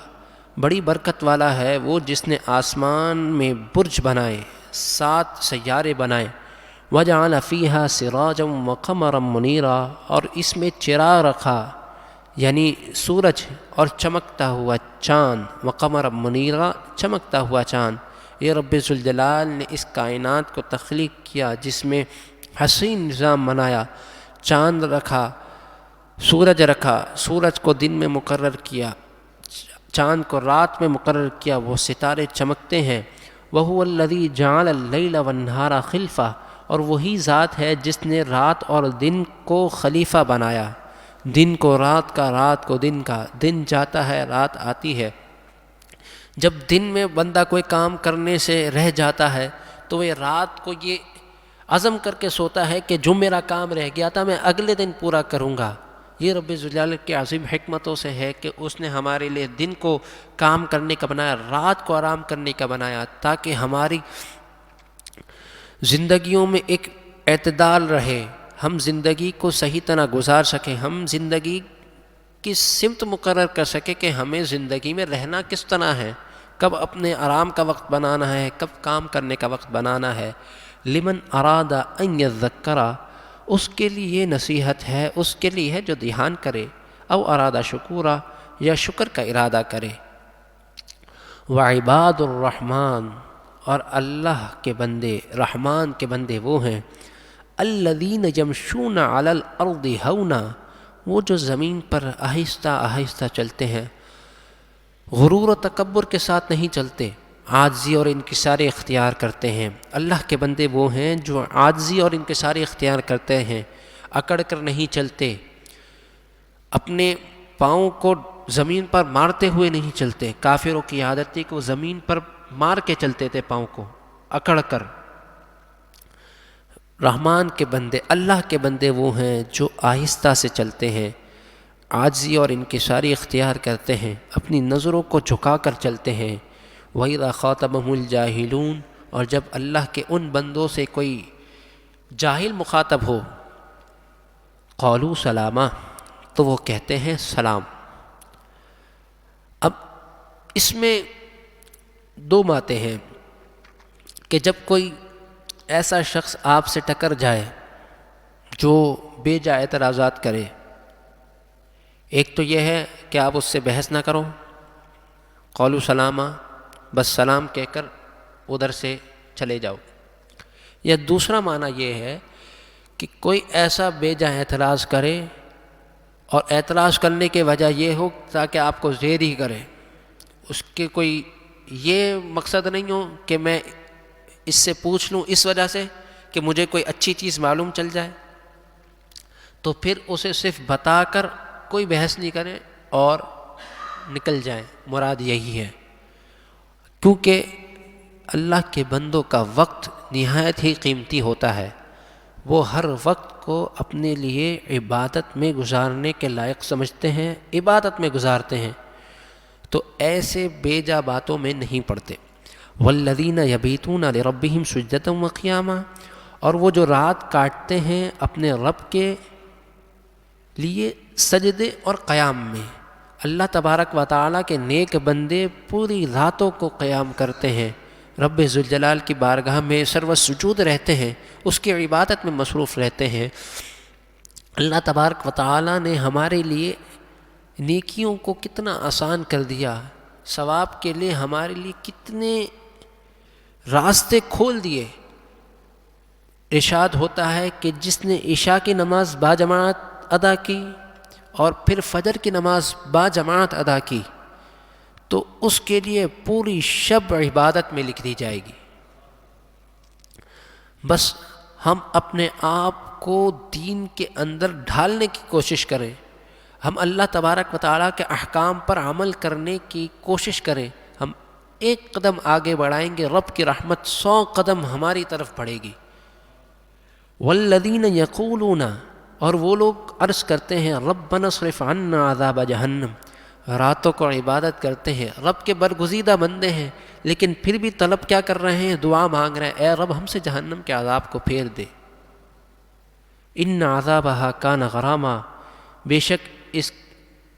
بڑی برکت والا ہے وہ جس نے آسمان میں برج بنائے، 7 سیارے بنائے، وجعل فیہا سراجا وقمرا منیرا، اور اس میں چراغ رکھا، یعنی سورج اور چمکتا ہوا چاند، وقمرا منیرا، چمکتا ہوا چاند۔ یہ رب ذوالجلال نے اس کائنات کو تخلیق کیا جس میں حسین نظام بنایا، چاند رکھا، سورج رکھا، سورج کو دن میں مقرر کیا، چاند کو رات میں مقرر کیا، وہ ستارے چمکتے ہیں۔ وَهُوَ الَّذِي جَعَلَ اللَّيْلَ وَالنَّهَارَ خِلْفَةً، اور وہی ذات ہے جس نے رات اور دن کو خلیفہ بنایا، دن کو رات کا، رات کو دن کا، دن جاتا ہے رات آتی ہے۔ جب دن میں بندہ کوئی کام کرنے سے رہ جاتا ہے تو وہ رات کو یہ عزم کر کے سوتا ہے کہ جو میرا کام رہ گیا تھا میں اگلے دن پورا کروں گا۔ یہ رب ذوالجلال کی عظیم حکمتوں سے ہے کہ اس نے ہمارے لیے دن کو کام کرنے کا بنایا، رات کو آرام کرنے کا بنایا، تاکہ ہماری زندگیوں میں ایک اعتدال رہے، ہم زندگی کو صحیح طرح گزار سکیں، ہم زندگی کی سمت مقرر کر سکیں کہ ہمیں زندگی میں رہنا کس طرح ہے، کب اپنے آرام کا وقت بنانا ہے، کب کام کرنے کا وقت بنانا ہے۔ لمن اراد ان یذکر، اس کے لیے نصیحت ہے، اس کے لیے ہے جو دھیان کرے، او ارادہ شکورا، یا شکر کا ارادہ کرے۔ وعباد الرحمن، اور اللہ کے بندے، رحمان کے بندے وہ ہیں، الذین یمشون علی الارض ہونا، وہ جو زمین پر آہستہ آہستہ چلتے ہیں، غرور و تکبر کے ساتھ نہیں چلتے، عاجزی اور انکساری اختیار کرتے ہیں۔ اللہ کے بندے وہ ہیں جو عاجزی اور انکساری اختیار کرتے ہیں، اکڑ کر نہیں چلتے، اپنے پاؤں کو زمین پر مارتے ہوئے نہیں چلتے۔ کافروں کی عادت تھی کہ وہ زمین پر مار کے چلتے تھے پاؤں کو، اکڑ کر۔ رحمان کے بندے، اللہ کے بندے وہ ہیں جو آہستہ سے چلتے ہیں، عاجزی اور انکساری اختیار کرتے ہیں، اپنی نظروں کو جھکا کر چلتے ہیں۔ وَإِذَا خَاطَبَهُمُ الْجَاهِلُونَ، اور جب اللہ کے ان بندوں سے کوئی جاہل مخاطب ہو، قَالُوا سَلَامًا، تو وہ کہتے ہیں سلام۔ اب اس میں 2 باتیں ہیں کہ جب کوئی ایسا شخص آپ سے ٹکر جائے جو بے جا اعتراضات کرے، ایک تو یہ ہے کہ آپ اس سے بحث نہ کرو، قولوا سلاما، بس سلام کہہ کر ادھر سے چلے جاؤ۔ یا دوسرا معنی یہ ہے کہ کوئی ایسا بے جا اعتراض کرے، اور اعتراض کرنے کی وجہ یہ ہو تاکہ آپ کو زیر ہی کرے، اس کے کوئی یہ مقصد نہیں ہو کہ میں اس سے پوچھ لوں اس وجہ سے کہ مجھے کوئی اچھی چیز معلوم چل جائے، تو پھر اسے صرف بتا کر کوئی بحث نہیں کریں اور نکل جائیں، مراد یہی ہے۔ کیونکہ اللہ کے بندوں کا وقت نہایت ہی قیمتی ہوتا ہے، وہ ہر وقت کو اپنے لیے عبادت میں گزارنے کے لائق سمجھتے ہیں، عبادت میں گزارتے ہیں، تو ایسے بے جا باتوں میں نہیں پڑتے۔ والذین یبیتون لربہم سجدا وقیاما، اور وہ جو رات کاٹتے ہیں اپنے رب کے لیے سجدے اور قیام میں۔ اللہ تبارک و تعالیٰ کے نیک بندے پوری راتوں کو قیام کرتے ہیں، رب ذوالجلال کی بارگاہ میں سرو سجود رہتے ہیں، اس کی عبادت میں مصروف رہتے ہیں۔ اللہ تبارک و تعالیٰ نے ہمارے لیے نیکیوں کو کتنا آسان کر دیا، ثواب کے لیے ہمارے لیے کتنے راستے کھول دیے۔ ارشاد ہوتا ہے کہ جس نے عشاء کی نماز باجماعت ادا کی اور پھر فجر کی نماز باجماعت ادا کی تو اس کے لیے پوری شب عبادت میں لکھ دی جائے گی۔ بس ہم اپنے آپ کو دین کے اندر ڈھالنے کی کوشش کریں، ہم اللہ تبارک و تعالیٰ کے احکام پر عمل کرنے کی کوشش کریں، ہم ایک قدم آگے بڑھائیں گے، رب کی رحمت 100 قدم ہماری طرف بڑھے گی۔ والذین یقولون، اور وہ لوگ عرض کرتے ہیں ربنا اصرف عنا عذاب جہنم، راتوں کو عبادت کرتے ہیں، رب کے برگزیدہ بندے ہیں، لیکن پھر بھی طلب کیا کر رہے ہیں، دعا مانگ رہے ہیں، اے رب ہم سے جہنم کے عذاب کو پھیر دے۔ ان عذابھا کان غراما، بے شک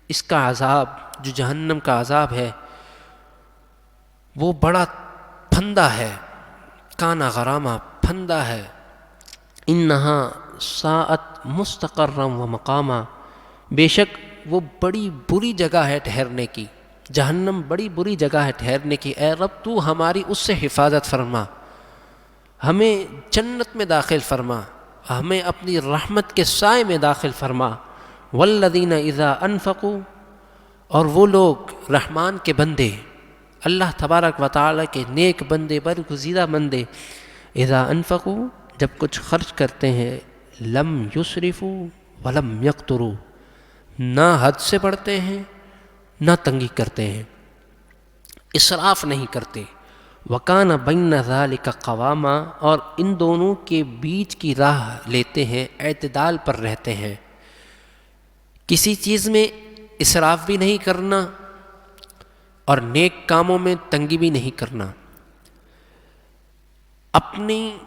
اس کا عذاب جو جہنم کا عذاب ہے وہ بڑا پھندا ہے، کان غراما پھندا ہے، انہا ساعت مستقرا و مقاما، بے شک وہ بڑی بری جگہ ہے ٹھہرنے کی، جہنم بڑی بری جگہ ہے ٹھہرنے کی، اے رب تو ہماری اس سے حفاظت فرما، ہمیں جنت میں داخل فرما، ہمیں اپنی رحمت کے سائے میں داخل فرما۔ والذین اذا انفقوا، اور وہ لوگ رحمان کے بندے، اللہ تبارک و تعالیٰ کے نیک بندے، برگزیدہ بندے، اذا انفقوا، جب کچھ خرچ کرتے ہیں، لم یسرفوا ولم یقتروا، نہ حد سے بڑھتے ہیں نہ تنگی کرتے ہیں، اسراف نہیں کرتے، وکان بین ذلک قواما، اور ان دونوں کے بیچ کی راہ لیتے ہیں، اعتدال پر رہتے ہیں، کسی چیز میں اسراف بھی نہیں کرنا اور نیک کاموں میں تنگی بھی نہیں کرنا۔ اپنی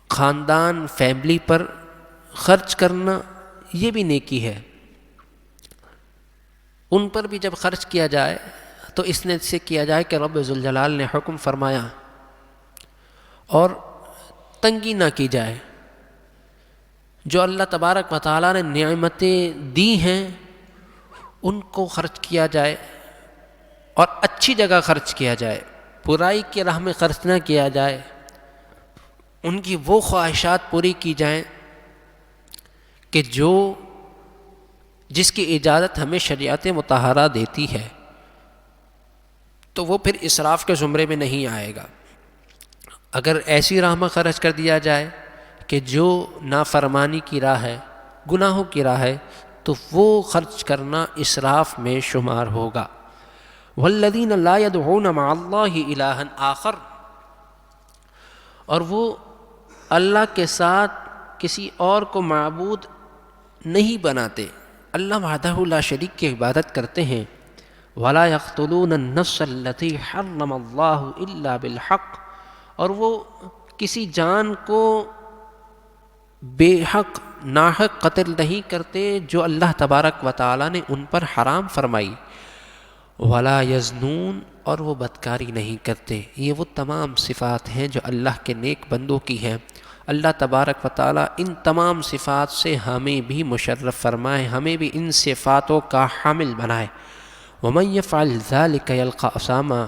خاندان، فیملی پر خرچ کرنا یہ بھی نیکی ہے، ان پر بھی جب خرچ کیا جائے تو اس نے سے کیا جائے کہ رب ذوالجلال نے حکم فرمایا، اور تنگی نہ کی جائے۔ جو اللہ تبارک و تعالیٰ نے نعمتیں دی ہیں ان کو خرچ کیا جائے، اور اچھی جگہ خرچ کیا جائے، برائی کی راہ میں خرچ نہ کیا جائے، ان کی وہ خواہشات پوری کی جائیں کہ جس کی اجازت ہمیں شریعت مطہرہ دیتی ہے، تو وہ پھر اسراف کے زمرے میں نہیں آئے گا۔ اگر ایسی راہ میں خرچ کر دیا جائے کہ جو نافرمانی کی راہ ہے، گناہوں کی راہ ہے، تو وہ خرچ کرنا اسراف میں شمار ہوگا۔ والذین لا يدعون مع اللہ الہا آخر، اور وہ اللہ کے ساتھ کسی اور کو معبود نہیں بناتے، اللہ وحدہ لا شریک کی عبادت کرتے ہیں۔ ولا يقتلون النفس التي حرم اللہ الا بالحق، اور وہ کسی جان کو بے حق ناحق قتل نہیں کرتے جو اللہ تبارک و تعالیٰ نے ان پر حرام فرمائی۔ ولا یزنون، اور وہ بدکاری نہیں کرتے۔ یہ وہ تمام صفات ہیں جو اللہ کے نیک بندوں کی ہیں۔ اللہ تبارک و تعالیٰ ان تمام صفات سے ہمیں بھی مشرف فرمائے، ہمیں بھی ان صفاتوں کا حامل بنائے۔ ومن یفعل ذلک یلقى اثاما،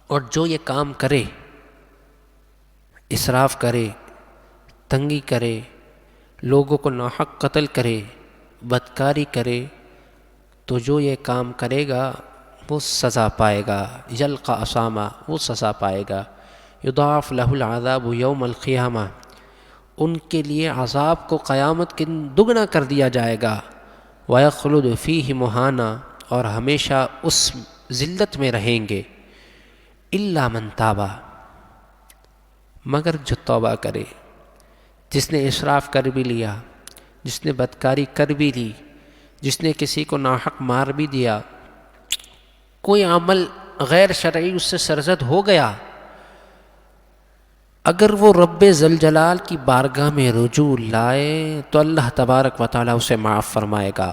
اور جو یہ کام کرے، اسراف کرے، تنگی کرے، لوگوں کو ناحق قتل کرے، بدکاری کرے، تو جو یہ کام کرے گا وہ سزا پائے گا، یلقا اسامہ وہ سزا پائے گا، یضاعف لہ العذاب یوم القیامہ ان کے لیے عذاب کو قیامت کے دن دگنا کر دیا جائے گا، وَيَخْلُدُ فِيهِ مُهَانًا اور ہمیشہ اس ذلت میں رہیں گے، إِلَّا مَن تَابَ مگر جو توبہ کرے، جس نے اسراف کر بھی لیا، جس نے بدکاری کر بھی لی، جس نے کسی کو ناحق مار بھی دیا، کوئی عمل غیر شرعی اس سے سرزد ہو گیا، اگر وہ رب ذوالجلال کی بارگاہ میں رجوع لائے تو اللہ تبارک و تعالیٰ اسے معاف فرمائے گا،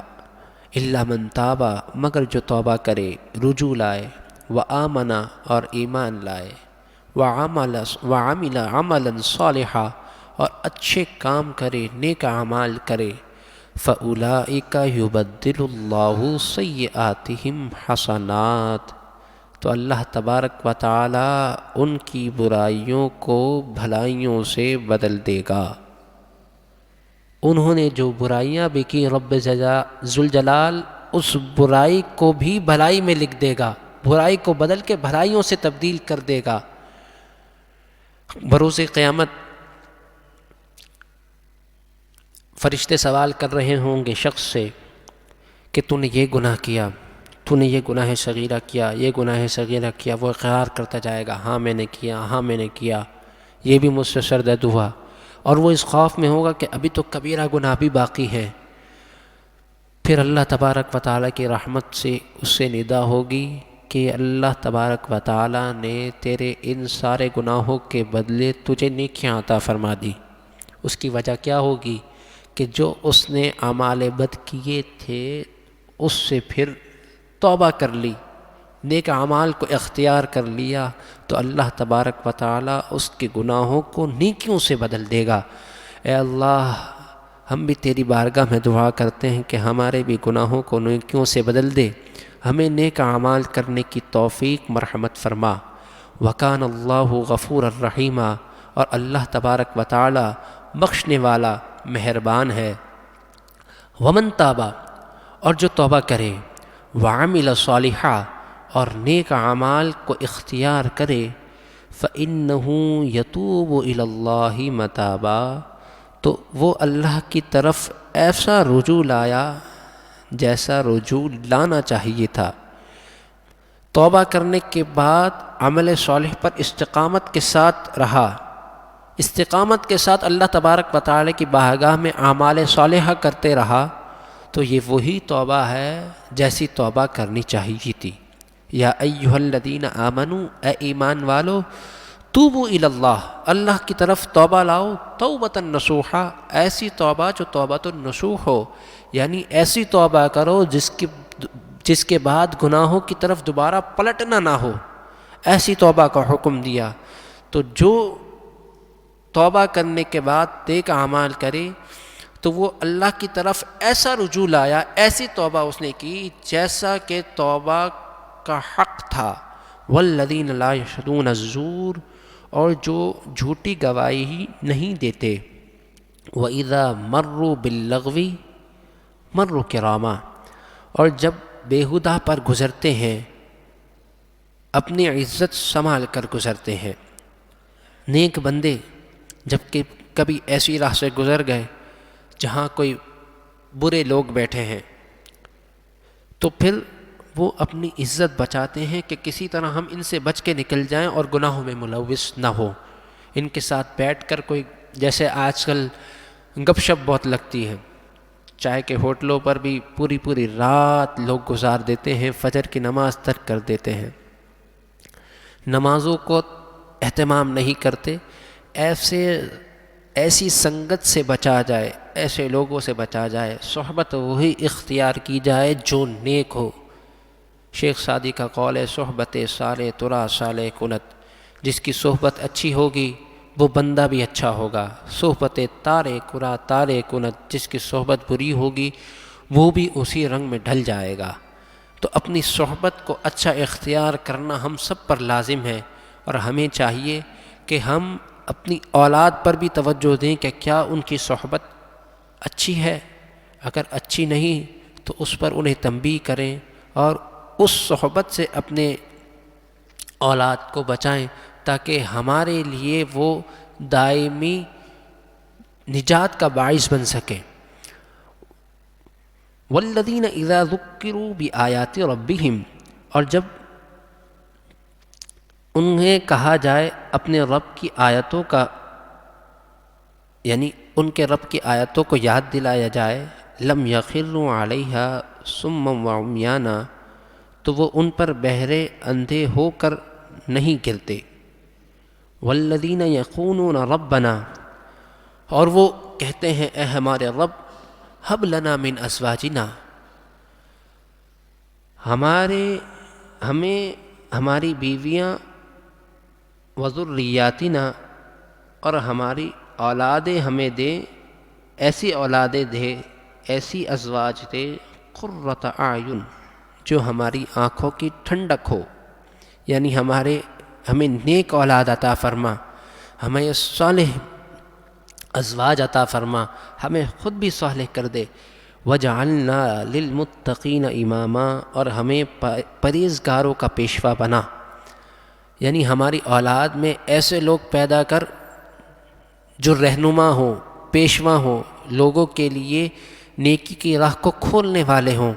الا من تاب مگر جو توبہ کرے، رجوع لائے، وآمن اور ایمان لائے، وعمل عملا صالحا اور اچھے کام کرے، نیک اعمال کرے، فأولئک یبدل اللہ سیئاتہم حسنات تو اللہ تبارک و تعالی ان کی برائیوں کو بھلائیوں سے بدل دے گا۔ انہوں نے جو برائیاں بھی کی، رب ذوالجلال اس برائی کو بھی بھلائی میں لکھ دے گا، برائی کو بدل کے بھلائیوں سے تبدیل کر دے گا۔ بروز قیامت فرشتے سوال کر رہے ہوں گے شخص سے کہ تو نے یہ گناہ کیا، تو نے یہ گناہ صغیرہ کیا، یہ گناہ صغیرہ کیا، وہ اقرار کرتا جائے گا، ہاں میں نے کیا، ہاں میں نے کیا، یہ بھی مجھ سے سرزد ہوا، اور وہ اس خوف میں ہوگا کہ ابھی تو کبیرہ گناہ بھی باقی ہے۔ پھر اللہ تبارک و تعالیٰ کی رحمت سے اس سے ندا ہوگی کہ اللہ تبارک و تعالیٰ نے تیرے ان سارے گناہوں کے بدلے تجھے نیکیاں عطا فرما دی۔ اس کی وجہ کیا ہوگی کہ جو اس نے اعمال بد کیے تھے اس سے پھر توبہ کر لی، نیک اعمال کو اختیار کر لیا، تو اللہ تبارک و تعالیٰ اس کے گناہوں کو نیکیوں سے بدل دے گا۔ اے اللہ ہم بھی تیری بارگاہ میں دعا کرتے ہیں کہ ہمارے بھی گناہوں کو نیکیوں سے بدل دے، ہمیں نیک اعمال کرنے کی توفیق مرحمت فرما۔ وَكَانَ اللَّهُ غَفُورًا رَحِيمًا اور اللہ تبارک و تعالیٰ بخشنے والا مہربان ہے۔ وَمَن تَابَ اور جو توبہ کرے، وَعَمِلَ صَالِحًا اور نیک اعمال کو اختیار کرے، فَإِنَّهُ يَتُوبُ إِلَى اللَّهِ مَتَابًا تو وہ اللہ کی طرف ایسا رجوع لایا جیسا رجوع لانا چاہیے تھا۔ توبہ کرنے کے بعد عمل صالح پر استقامت کے ساتھ رہا، استقامت کے ساتھ اللہ تبارک و تعالی کی بارگاہ میں اعمال صالحہ کرتے رہا، تو یہ وہی توبہ ہے جیسی توبہ کرنی چاہیے تھی۔ یا ایھا الذین آمنوا اے ایمان والو، توبوا الی اللہ اللہ کی طرف توبہ لاؤ، توبۃ نصوحا ایسی توبہ جو توبۃ النصوح ہو، یعنی ایسی توبہ کرو جس کے بعد گناہوں کی طرف دوبارہ پلٹنا نہ ہو، ایسی توبہ کا حکم دیا۔ تو جو توبہ کرنے کے بعد نیک اعمال کرے تو وہ اللہ کی طرف ایسا رجوع لایا، ایسی توبہ اس نے کی جیسا کہ توبہ کا حق تھا۔ والذین لا یشہدون الزور اور جو جھوٹی گواہی نہیں دیتے، وَإِذَا مَرُّوا بِاللَّغْوِ مَرُّوا کِرَامًا اور جب بیہودہ پر گزرتے ہیں اپنی عزت سنبھال کر گزرتے ہیں۔ نیک بندے جب کہ کبھی ایسی راہ سے گزر گئے جہاں کوئی برے لوگ بیٹھے ہیں تو پھر وہ اپنی عزت بچاتے ہیں کہ کسی طرح ہم ان سے بچ کے نکل جائیں اور گناہوں میں ملوث نہ ہو۔ ان کے ساتھ بیٹھ کر کوئی، جیسے آج کل گپ شپ بہت لگتی ہے، چائے کے ہوٹلوں پر بھی پوری رات لوگ گزار دیتے ہیں، فجر کی نماز ترک کر دیتے ہیں، نمازوں کو اہتمام نہیں کرتے۔ ایسی سنگت سے بچا جائے، ایسے لوگوں سے بچا جائے، صحبت وہی اختیار کی جائے جو نیک ہو۔ شیخ سعدی کا قول ہے، صحبت سالے ترا سالے کنت، جس کی صحبت اچھی ہوگی وہ بندہ بھی اچھا ہوگا، صحبت تارے کرا تارے کنت، جس کی صحبت بری ہوگی وہ بھی اسی رنگ میں ڈھل جائے گا۔ تو اپنی صحبت کو اچھا اختیار کرنا ہم سب پر لازم ہے، اور ہمیں چاہیے کہ ہم اپنی اولاد پر بھی توجہ دیں کہ کیا ان کی صحبت اچھی ہے، اگر اچھی نہیں تو اس پر انہیں تنبیہ کریں اور اس صحبت سے اپنے اولاد کو بچائیں تاکہ ہمارے لیے وہ دائمی نجات کا باعث بن سکیں۔ والذین اذا ذکروا بآیات ربہم، اور جب انہیں کہا جائے اپنے رب کی آیتوں کا، یعنی ان کے رب کی آیتوں کو یاد دلایا جائے، لم یخروا علیہا صما وعمیانا، تو وہ ان پر بہرے اندھے ہو کر نہیں گرتے۔ والذین یقولون ربنا، اور وہ کہتے ہیں اے ہمارے رب، ہب لنا من ازواجنا، ہمیں ہماری بیویاں، وذریاتنا، اور ہماری اولادیں ہمیں دے، ایسی اولادیں دے، ایسی ازواج دے، قرۃ اعین، جو ہماری آنکھوں کی ٹھنڈک ہو، یعنی ہمیں نیک اولاد عطا فرما، ہمیں صالح ازواج عطا فرما، ہمیں خود بھی صالح کر دے۔ وجعلنا للمتقین اماما، اور ہمیں پرہیزگاروں کا پیشوا بنا، یعنی ہماری اولاد میں ایسے لوگ پیدا کر جو رہنما ہوں، پیشوا ہوں، لوگوں کے لیے نیکی کی راہ کو کھولنے والے ہوں۔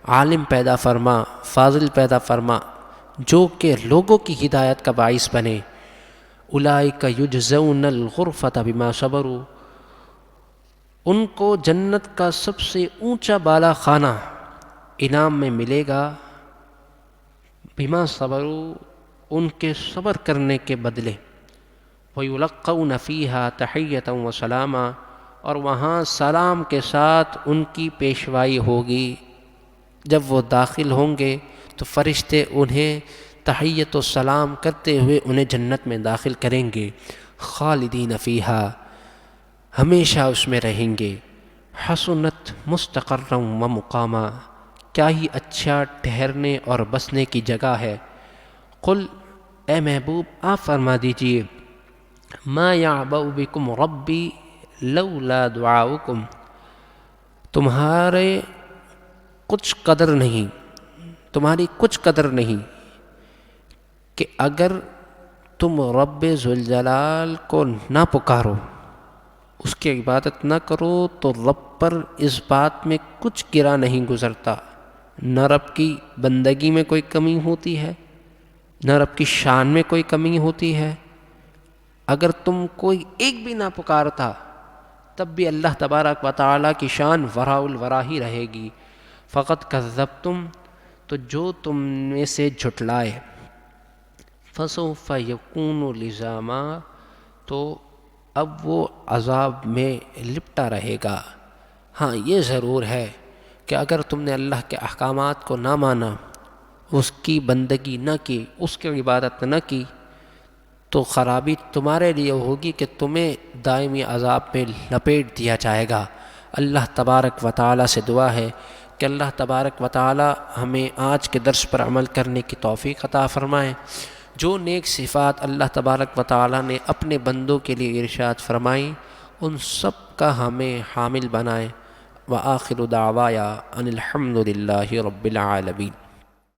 عالم پیدا فرما، فاضل پیدا فرما، جو کہ لوگوں کی ہدایت کا باعث بنے۔ اولئک یجزون الغرفۃ بما صبروا، ان کو جنت کا سب سے اونچا بالا خانہ انعام میں ملے گا، بما صبروا، ان کے صبر کرنے کے بدلے۔ وَيُلَقَّوْنَ فِيهَا تَحِيَّةً وَسَلَامًا، اور وہاں سلام کے ساتھ ان کی پیشوائی ہوگی۔ جب وہ داخل ہوں گے تو فرشتے انہیں تحیت و سلام کرتے ہوئے انہیں جنت میں داخل کریں گے۔ خالدین فیہا، ہمیشہ اس میں رہیں گے۔ حسنت مستقرا و مقاما، کیا ہی اچھا ٹھہرنے اور بسنے کی جگہ ہے۔ قل، اے محبوب آپ فرما دیجئے، ما یعبأ بکم ربی لولا دعاؤکم، تمہاری کچھ قدر نہیں کہ اگر تم رب ذوالجلال کو نہ پکارو، اس کی عبادت نہ کرو، تو رب پر اس بات میں کچھ گرا نہیں گزرتا، نہ رب کی بندگی میں کوئی کمی ہوتی ہے، نہ رب کی شان میں کوئی کمی ہوتی ہے۔ اگر تم کوئی ایک بھی نہ پکارتا تب بھی اللہ تبارک و تعالیٰ کی شان وراء الورا ہی رہے گی۔ فقط کذبتم، تو جو تم میں سے جھٹلائے، فسوف یکون لزاما، تو اب وہ عذاب میں لپٹا رہے گا۔ ہاں یہ ضرور ہے کہ اگر تم نے اللہ کے احکامات کو نہ مانا، اس کی بندگی نہ کی، اس کی عبادت نہ کی، تو خرابی تمہارے لیے ہوگی کہ تمہیں دائمی عذاب میں لپیٹ دیا جائے گا۔ اللہ تبارک و تعالیٰ سے دعا ہے کہ اللہ تبارک و تعالیٰ ہمیں آج کے درس پر عمل کرنے کی توفیق عطا فرمائے۔ جو نیک صفات اللہ تبارک و تعالیٰ نے اپنے بندوں کے لیے ارشاد فرمائی، ان سب کا ہمیں حامل بنائے۔ وآخر دعوایا ان الحمد للہ رب العالمین۔